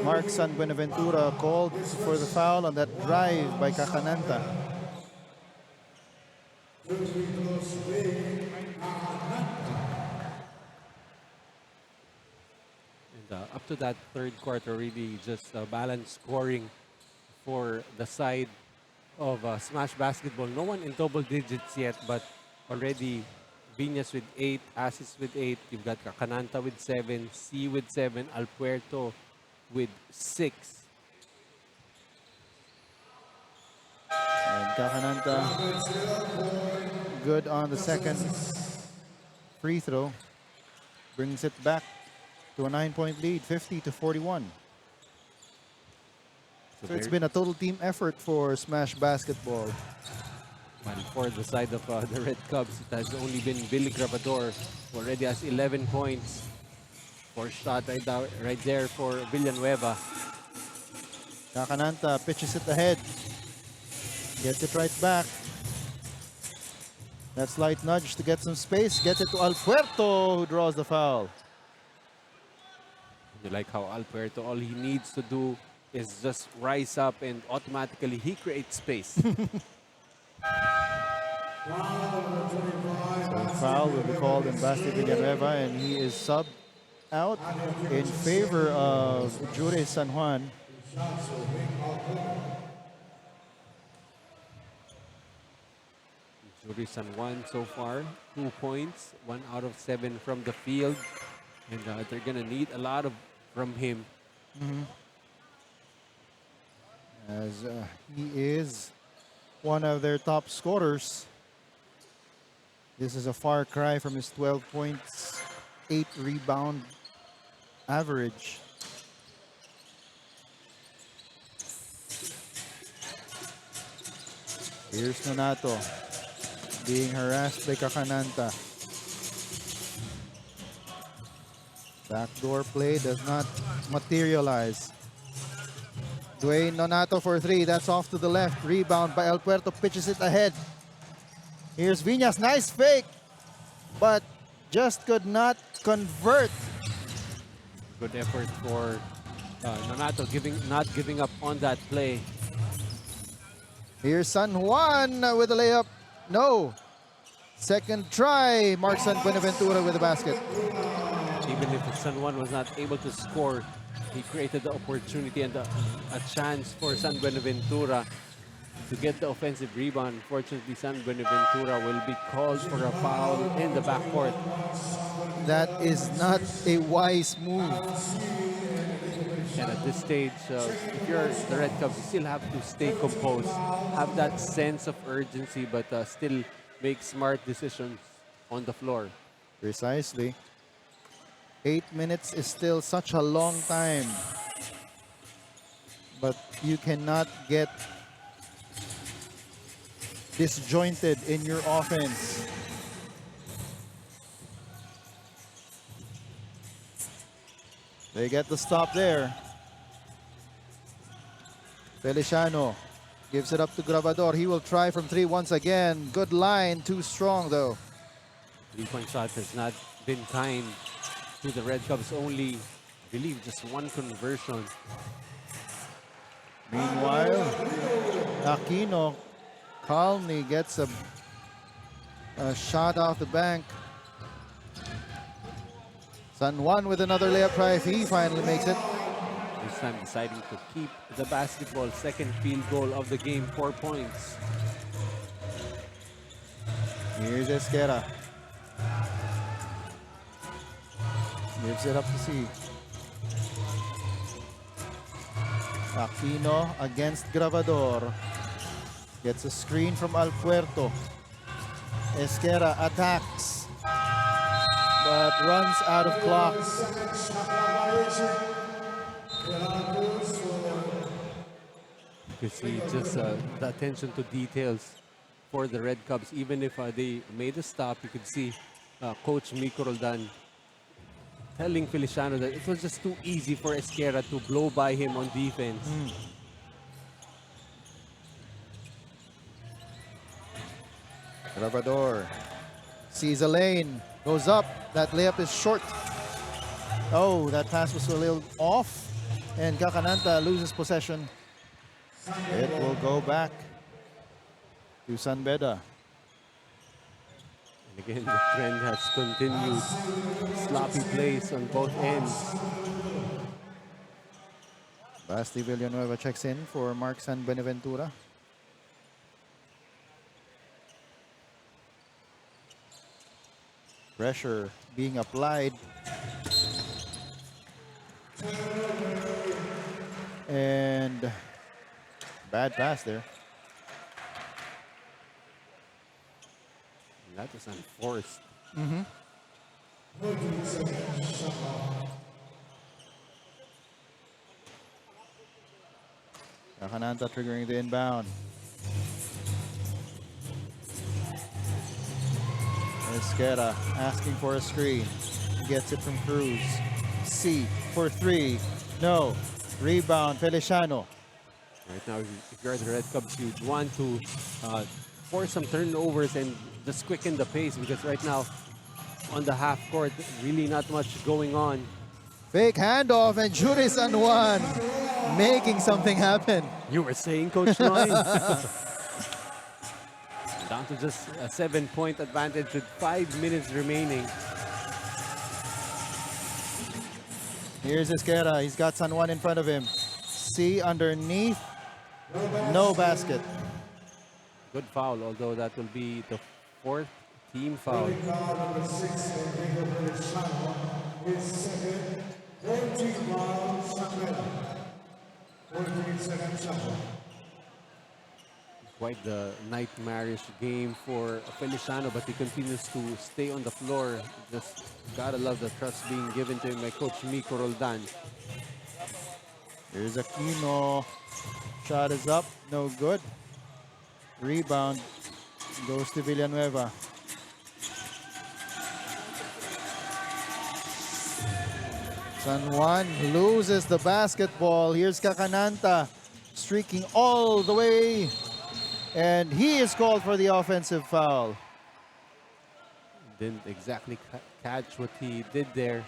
Mark San Buenaventura called for the foul on that drive by Kakananta. And up to that third quarter, really just balanced scoring for the side of Smash Basketball. No one in double digits yet, but already Viñas with 8, Asis with 8. You've got Kakananta with 7, C with 7, Alpuerto with 6. And Kakananta good on the second free throw. Brings it back to a 9-point lead, 50-41. So it's been a total team effort for Smash Basketball. And for the side of the Red Cubs, it has only been Billy Grabador, who already has 11 points. For shot right there for Villanueva. Kakananta pitches it ahead. Gets it right back. That slight nudge to get some space. Gets it to Alpuerto, who draws the foul. You like how Alpuerto, all he needs to do is just rise up and automatically he creates space. So foul will be called in Basti Villanueva, and he is subbed out in favor of Jure San Juan. Jure San Juan so far, 2 points, 1 out of 7 from the field. And they're going to need a lot from him. As he is one of their top scorers. This is a far cry from his 12 points, 8 rebound average. Here's Nonato being harassed by Kakananta. Backdoor play does not materialize. Dwayne Nonato for 3. That's off to the left. Rebound by Alpuerto. Pitches it ahead. Here's Viñas. Nice fake. But just could not convert. Good effort for Nonato not giving up on that play. Here's San Juan with a layup. No. Second try. Mark San Buenaventura with the basket. Even if San Juan was not able to score, he created the opportunity and a chance for San Buenaventura to get the offensive rebound. Unfortunately, San Buenaventura will be called for a foul in the backcourt. That is not a wise move. And at this stage, if you're the Red Cubs, you still have to stay composed, have that sense of urgency, but still make smart decisions on the floor. Precisely. 8 minutes is still such a long time. But you cannot get disjointed in your offense. They get the stop there. Feliciano gives it up to Grabador. He will try from 3 once again. Good line, too strong though. 3-point shot has not been kind to the Red Cubs. Only, I believe, just one conversion. Meanwhile, Aquino calmly gets a shot off the bank. San Juan with another layup try if he finally makes it. This time deciding to keep the basketball. Second field goal of the game, 4 points. Here's Esquera. Gives it up to C. Aquino against Grabador. Gets a screen from Alpuerto. Esquera attacks, but runs out of clock. You see just the attention to details for the Red Cubs. Even if they made a stop, you could see Coach Miko Roldan telling Feliciano that it was just too easy for Esquera to blow by him on defense. Grabador sees a lane, goes up. That layup is short. Oh, that pass was a little off, and Gacananta loses possession. It will go back to San Beda. And again, the trend has continued. Sloppy plays on both ends. Basti Villanueva checks in for Mark San Beneventura. Pressure being applied. And bad pass there. That is unforced. Gacananta triggering the inbound. Esquera asking for a screen. Gets it from Cruz. C for 3. No. Rebound, Feliciano. Right now, if you're the Red Cubs, you'd want to force some turnovers and just quicken the pace, because right now, on the half court, really not much going on. Fake handoff, and Juris San Juan making something happen. You were saying, Coach Noy? Down to just a 7-point advantage with 5 minutes remaining. Here's Esquera. He's got San Juan in front of him. C underneath. No basket. Good foul, although that will be the 4th team foul. Quite the nightmarish game for Feliciano, but he continues to stay on the floor. Just gotta love the trust being given to him by Coach Miko Roldan. Here's Aquino. Shot is up. No good. Rebound goes to Villanueva. San Juan loses the basketball. Here's Gacananta streaking all the way. And he is called for the offensive foul. Didn't exactly catch what he did there.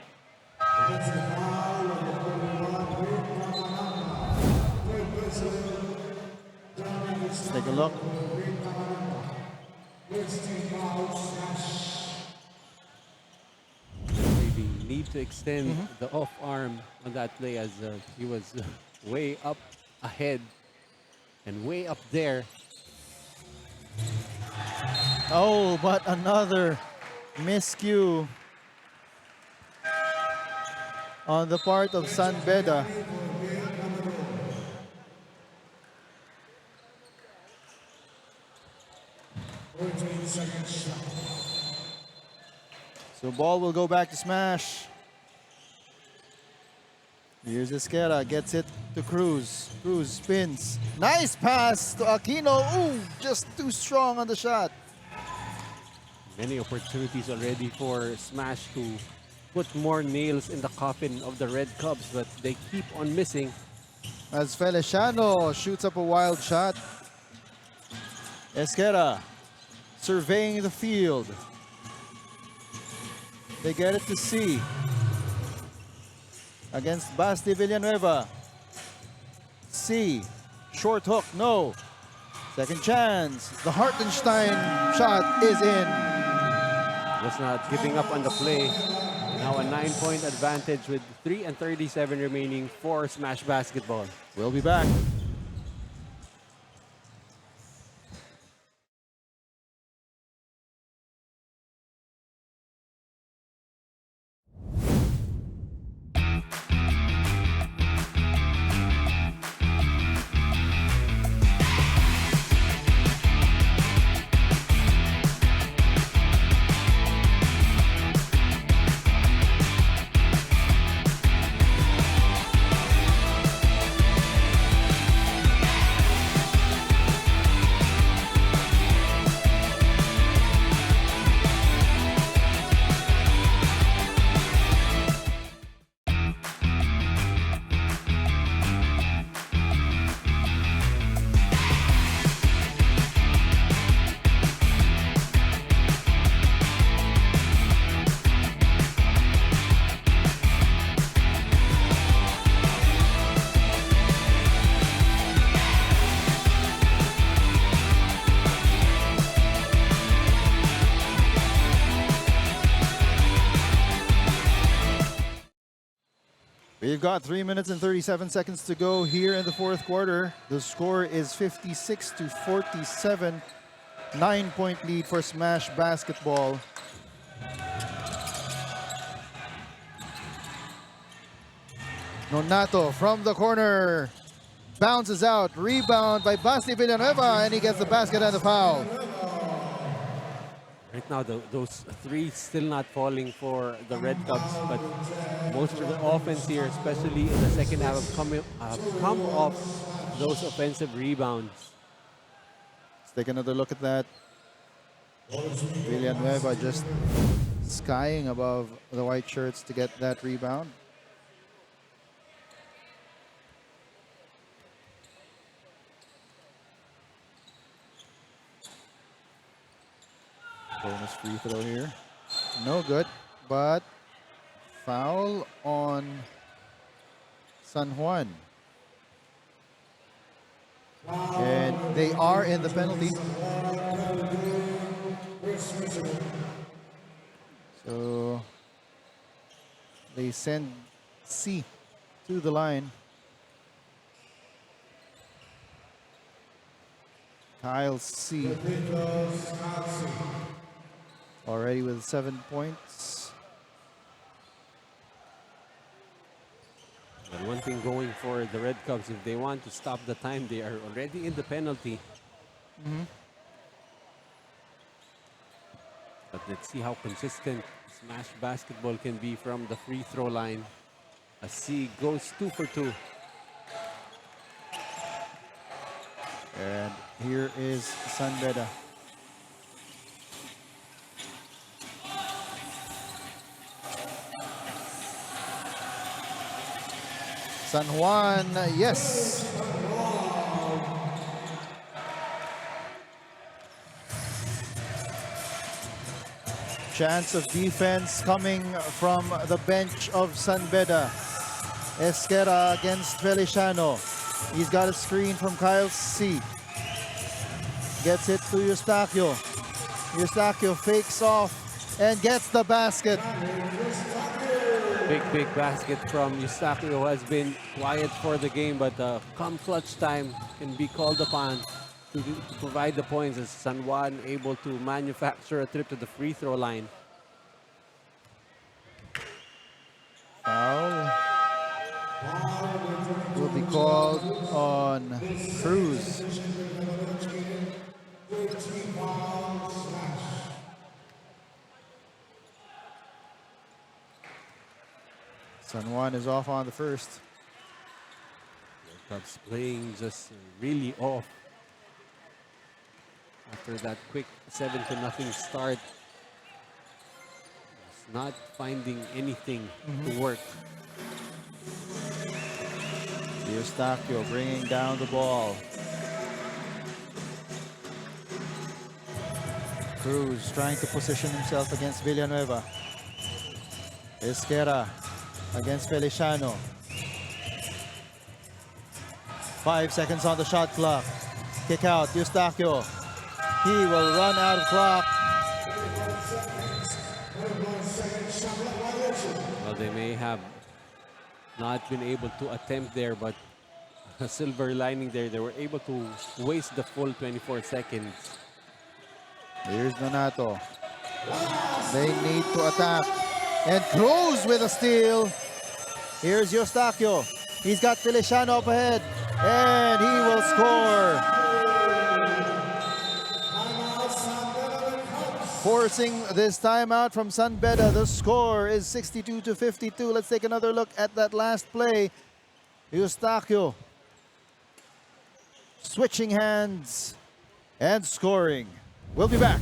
Let's take a look. Maybe need to extend the off arm on that play, as he was way up ahead and way up there. Oh, but another miscue on the part of San Beda. So ball will go back to Smash. Here's Esquera, gets it to Cruz. Cruz spins. Nice pass to Aquino. Ooh, just too strong on the shot. Many opportunities already for Smash to put more nails in the coffin of the Red Cubs, but they keep on missing. As Feliciano shoots up a wild shot. Esquera surveying the field. They get it to C. Against Basti Villanueva. C. Short hook, no. Second chance. The Hartenstein shot is in. Was not giving up on the play. Now a 9-point advantage with 3:37 remaining for Smash Basketball. We'll be back. We've got 3 minutes and 37 seconds to go here in the fourth quarter. The score is 56-47. 9-point lead for Smash Basketball. Nonato from the corner. Bounces out. Rebound by Basti Villanueva, and he gets the basket and the foul. Right now, those threes still not falling for the Red Cubs, but most of the offense here, especially in the second half, have come off those offensive rebounds. Let's take another look at that. Villanueva just skying above the white shirts to get that rebound. Bonus free throw here. No good, but foul on San Juan. And they are in the penalty. So they send C to the line. Kyle C. Already with 7 points. And one thing going for the Red Cubs, if they want to stop the time, they are already in the penalty. But let's see how consistent Smash Basketball can be from the free throw line. As C goes 2 for 2. And here is San Beda. San Juan, yes. Chance of defense coming from the bench of San Beda. Esquera against Feliciano. He's got a screen from Kyle C. Gets it to Eustachio. Eustachio fakes off and gets the basket. Big basket from Eustachio, who has been quiet for the game, but come clutch time can be called upon to provide the points, as San Juan able to manufacture a trip to the free throw line. Foul will be called on Cruz. San Juan is off on the first. Cubs playing just really off after that quick 7-0 start. not finding anything to work. Eustachio bringing down the ball. Cruz trying to position himself against Villanueva. Esquera against Feliciano. 5 seconds on the shot clock. Kick out, Eustachio. He will run out of clock. Well, they may have not been able to attempt there, but a silver lining there. They were able to waste the full 24 seconds. Here's Nonato. They need to attack. And Cruz with a steal. Here's Eustachio. He's got Feliciano up ahead. And he will score. Forcing this timeout from San Beda. The score is 62-52. Let's take another look at that last play. Eustachio switching hands and scoring. We'll be back.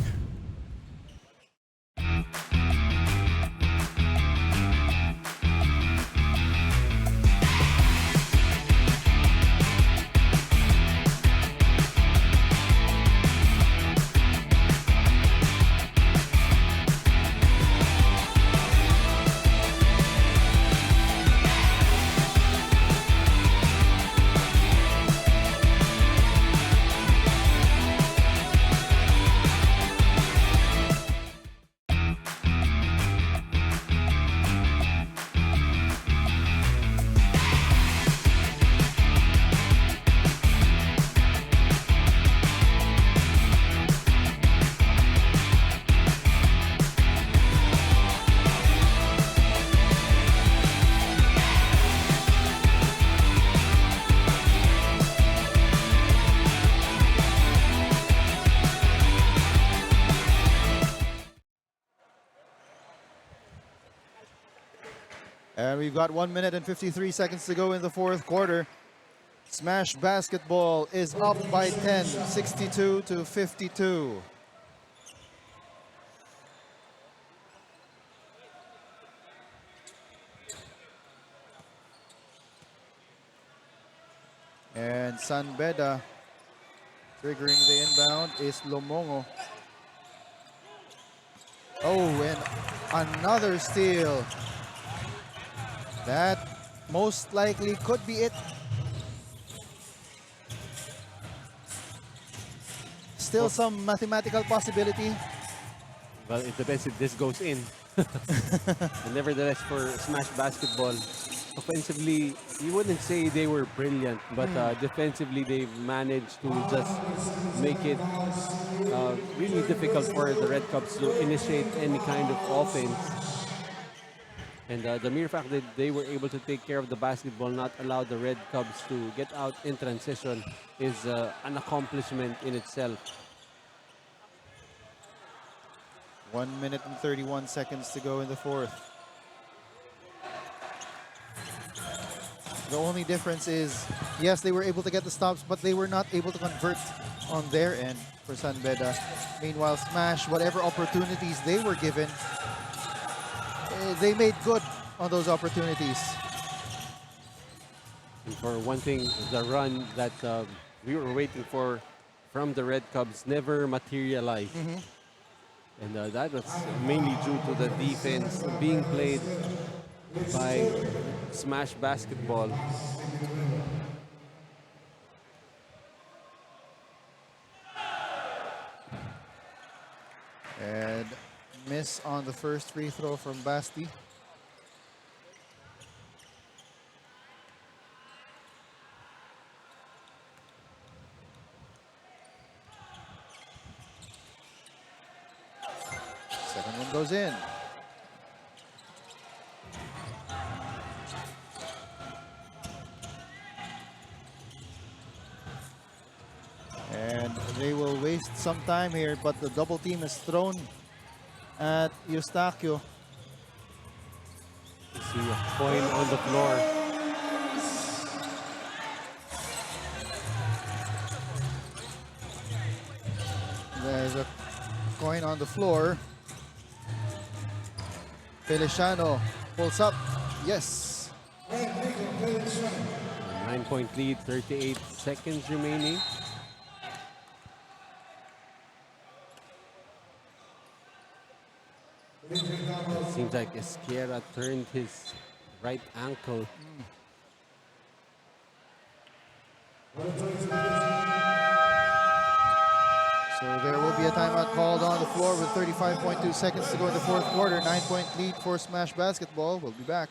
And we've got 1 minute and 53 seconds to go in the fourth quarter. Smash Basketball is up by 10, 62-52. And San Beda triggering the inbound is Lomongo. Oh, and another steal. That most likely could be it. Still some mathematical possibility. Well, it depends if this goes in. And nevertheless, for Smash Basketball, offensively, you wouldn't say they were brilliant, but defensively, they've managed to just make it really difficult for the Red Cubs to initiate any kind of offense. And the mere fact that they were able to take care of the basketball, not allow the Red Cubs to get out in transition, is an accomplishment in itself. 1 minute and 31 seconds to go in the fourth. The only difference is, yes, they were able to get the stops, but they were not able to convert on their end for San Beda. Meanwhile, Smash, whatever opportunities they were given, they made good on those opportunities. And for one thing, the run that we were waiting for from the Red Cubs never materialized. And that was mainly due to the defense being played by Smash Basketball. And miss on the first free throw from Basti. Second one goes in. And they will waste some time here, but the double team is thrown at Eustachio. You see a coin on the floor. There's a coin on the floor. Feliciano pulls up. Yes. 9-point lead, 38 seconds remaining. It seems like Esquerra turned his right ankle. So there will be a timeout called on the floor with 35.2 seconds to go in the fourth quarter. 9-point lead for Smash Basketball. We'll be back.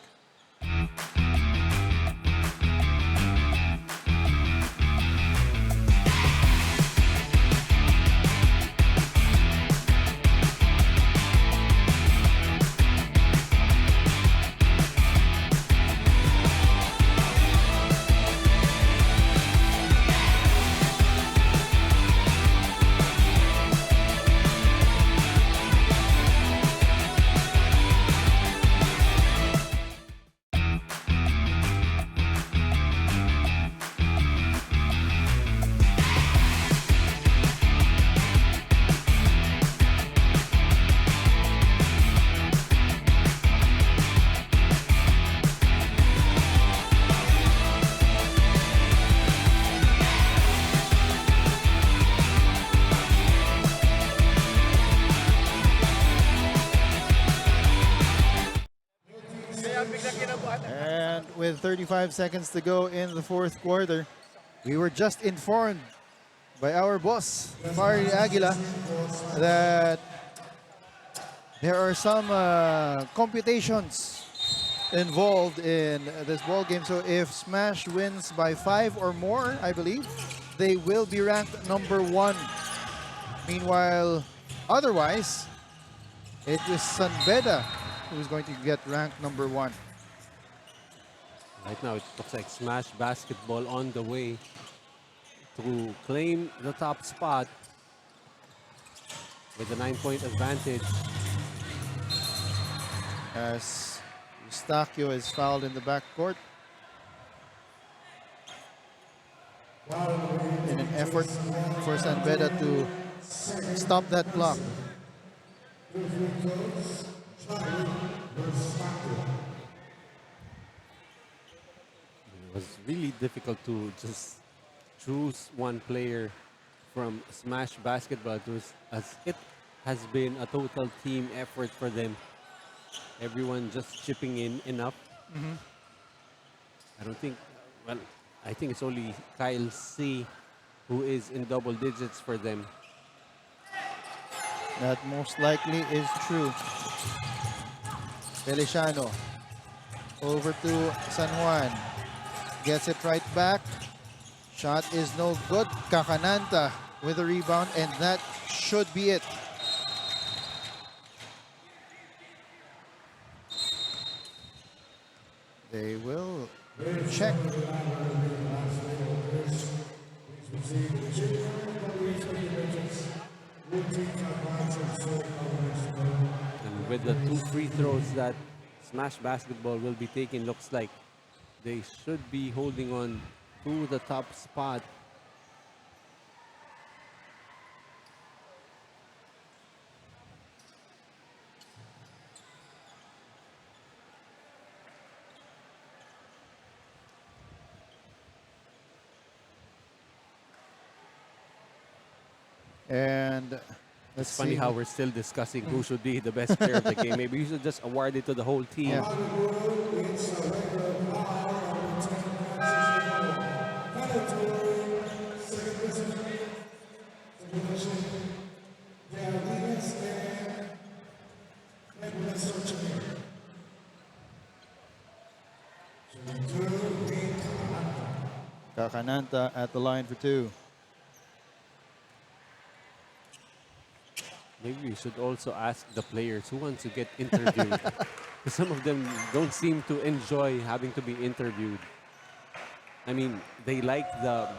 And with 35 seconds to go in the fourth quarter, we were just informed by our boss, Fari Aguila, that there are some computations involved in this ball game. So if Smash wins by 5 or more, I believe, they will be ranked number 1. Meanwhile, otherwise, it is San Beda who's going to get ranked number 1. Right now, it looks like Smash Basketball on the way to claim the top spot with a 9-point advantage. As Eustachio is fouled in the backcourt in an effort for San Beda to stop that clock. It was really difficult to just choose one player from Smash Basketball as it has been a total team effort for them. Everyone just chipping in enough. I don't think, well, I think it's only Kyle C who is in double digits for them. That most likely is true. Feliciano over to San Juan. Gets it right back. Shot is no good. Kakananta with a rebound, and that should be it. They will check. And with the 2 free throws that Smash Basketball will be taking, looks like they should be holding on to the top spot. And It's funny how we're still discussing who should be the best player of the game. Maybe you should just award it to the whole team. Yeah. Kakananta at the line for 2. Maybe we should also ask the players who wants to get interviewed. Some of them don't seem to enjoy having to be interviewed. I mean, they like the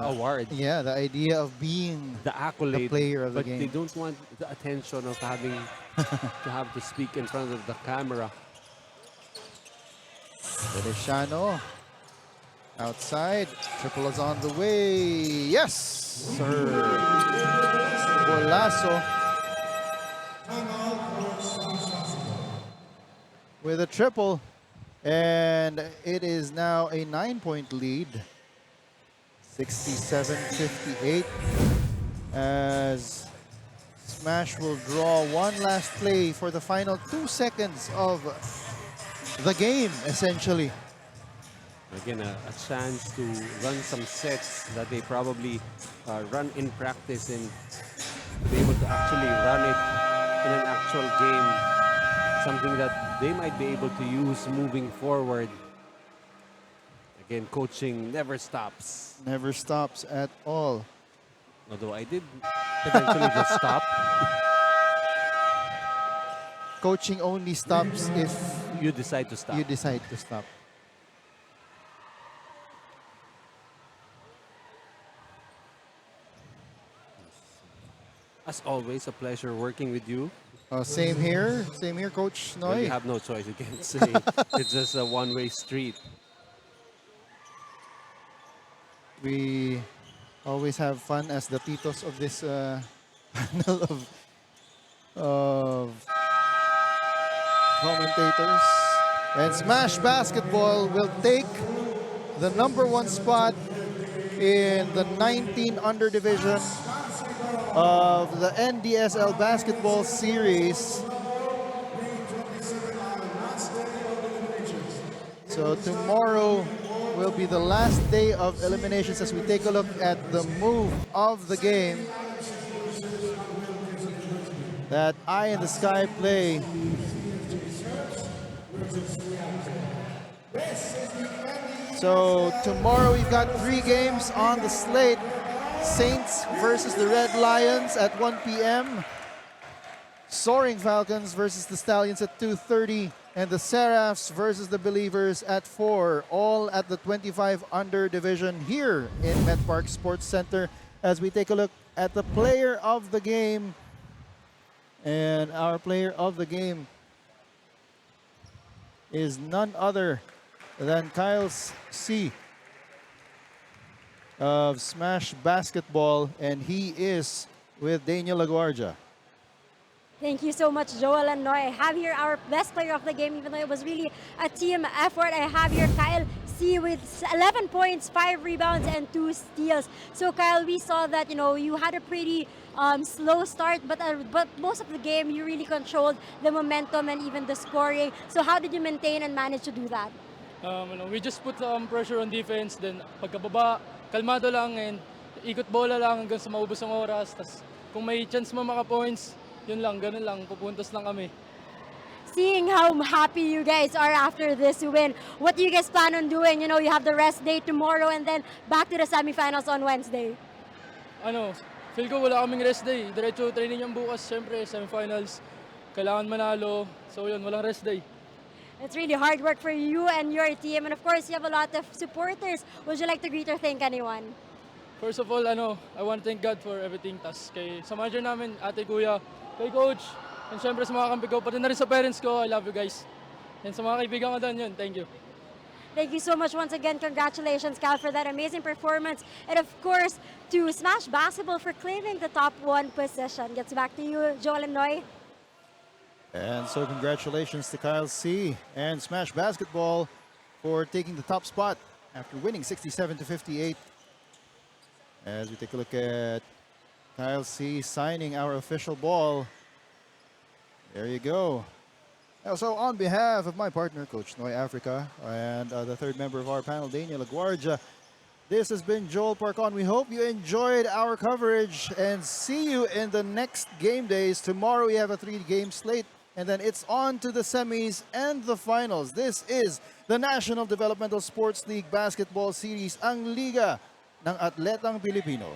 award, Yeah, the idea of being the accolade, the player of the but game. they don't want the attention of having to have to speak in front of the camera. Feliciano outside. Triple is on the way. Yes, sir. Golazo. with a triple. And it is now a 9-point lead. 67-58. As Smash will draw one last play for the final 2 seconds of the game, essentially. Again, a chance to run some sets that they probably run in practice and to be able to actually run it in an actual game. Something that they might be able to use moving forward. Again, coaching never stops. Never stops at all. Although I did eventually just stop. Coaching only stops if You decide to stop. you decide to stop. As always, a pleasure working with you. Same here, Coach Well, you Noy. have no choice, you can't say. It's just a one-way street. We always have fun as the titos of this panel of commentators. And Smash Basketball will take the #1 spot in the 19 under division of the NDSL Basketball Series. So tomorrow will be the last day of eliminations as we take a look at the move of the game that Eye in the Sky play. So tomorrow we've got 3 games on the slate. Saints versus the Red Lions at 1 p.m. Soaring Falcons versus the Stallions at 2:30. And the Seraphs versus the Believers at 4. All at the 25 under division here in Met Park Sports Center as we take a look at the player of the game. And our player of the game is none other than Kyle C. of Smash Basketball, and he is with Daniel LaGuardia. Thank you so much, Joel and Noy. I have here our best player of the game, even though it was really a team effort. I have here Kyle C with 11 points, 5 rebounds, and 2 steals. So Kyle, we saw that you had a pretty slow start, but most of the game you really controlled the momentum and even the scoring. So how did you maintain and manage to do that? We just put pressure on defense, then pagkababa, kalmado lang and ikot bola lang hanggang sa maubos ang oras. Tas kung may chance mo maka-points, yun lang, ganun lang, pupuntos lang kami. Seeing how happy you guys are after this win, what do you guys plan on doing? You have the rest day tomorrow and then back to the semifinals on Wednesday. Feel ko wala kaming rest day. Diretso training yung bukas, syempre, semifinals. Kailangan manalo. So yun, walang rest day. It's really hard work for you and your team, and of course, you have a lot of supporters. Would you like to greet or thank anyone? First of all, I want to thank God for everything. Tas kay sa manager namin, ate, kuya, kay coach, and syempre sa mga kampi ko, pati na rin sa parents ko, I love you guys. And sa mga kaibigan ko doon, yun, thank you. Thank you so much once again. Congratulations, Cal, for that amazing performance. And of course, to Smash Basketball for claiming the top 1 position. Gets back to you, Joel and Noy. And so congratulations to Kyle C. and Smash Basketball for taking the top spot after winning 67-58. As we take a look at Kyle C. signing our official ball. There you go. So on behalf of my partner, Coach Noy Africa, and the third member of our panel, Daniel LaGuardia, this has been Joel Parcon. We hope you enjoyed our coverage and see you in the next game days. Tomorrow we have a 3-game slate, and then it's on to the semis and the finals. This is the National Developmental Sports League Basketball Series, ang Liga ng Atletang Pilipino.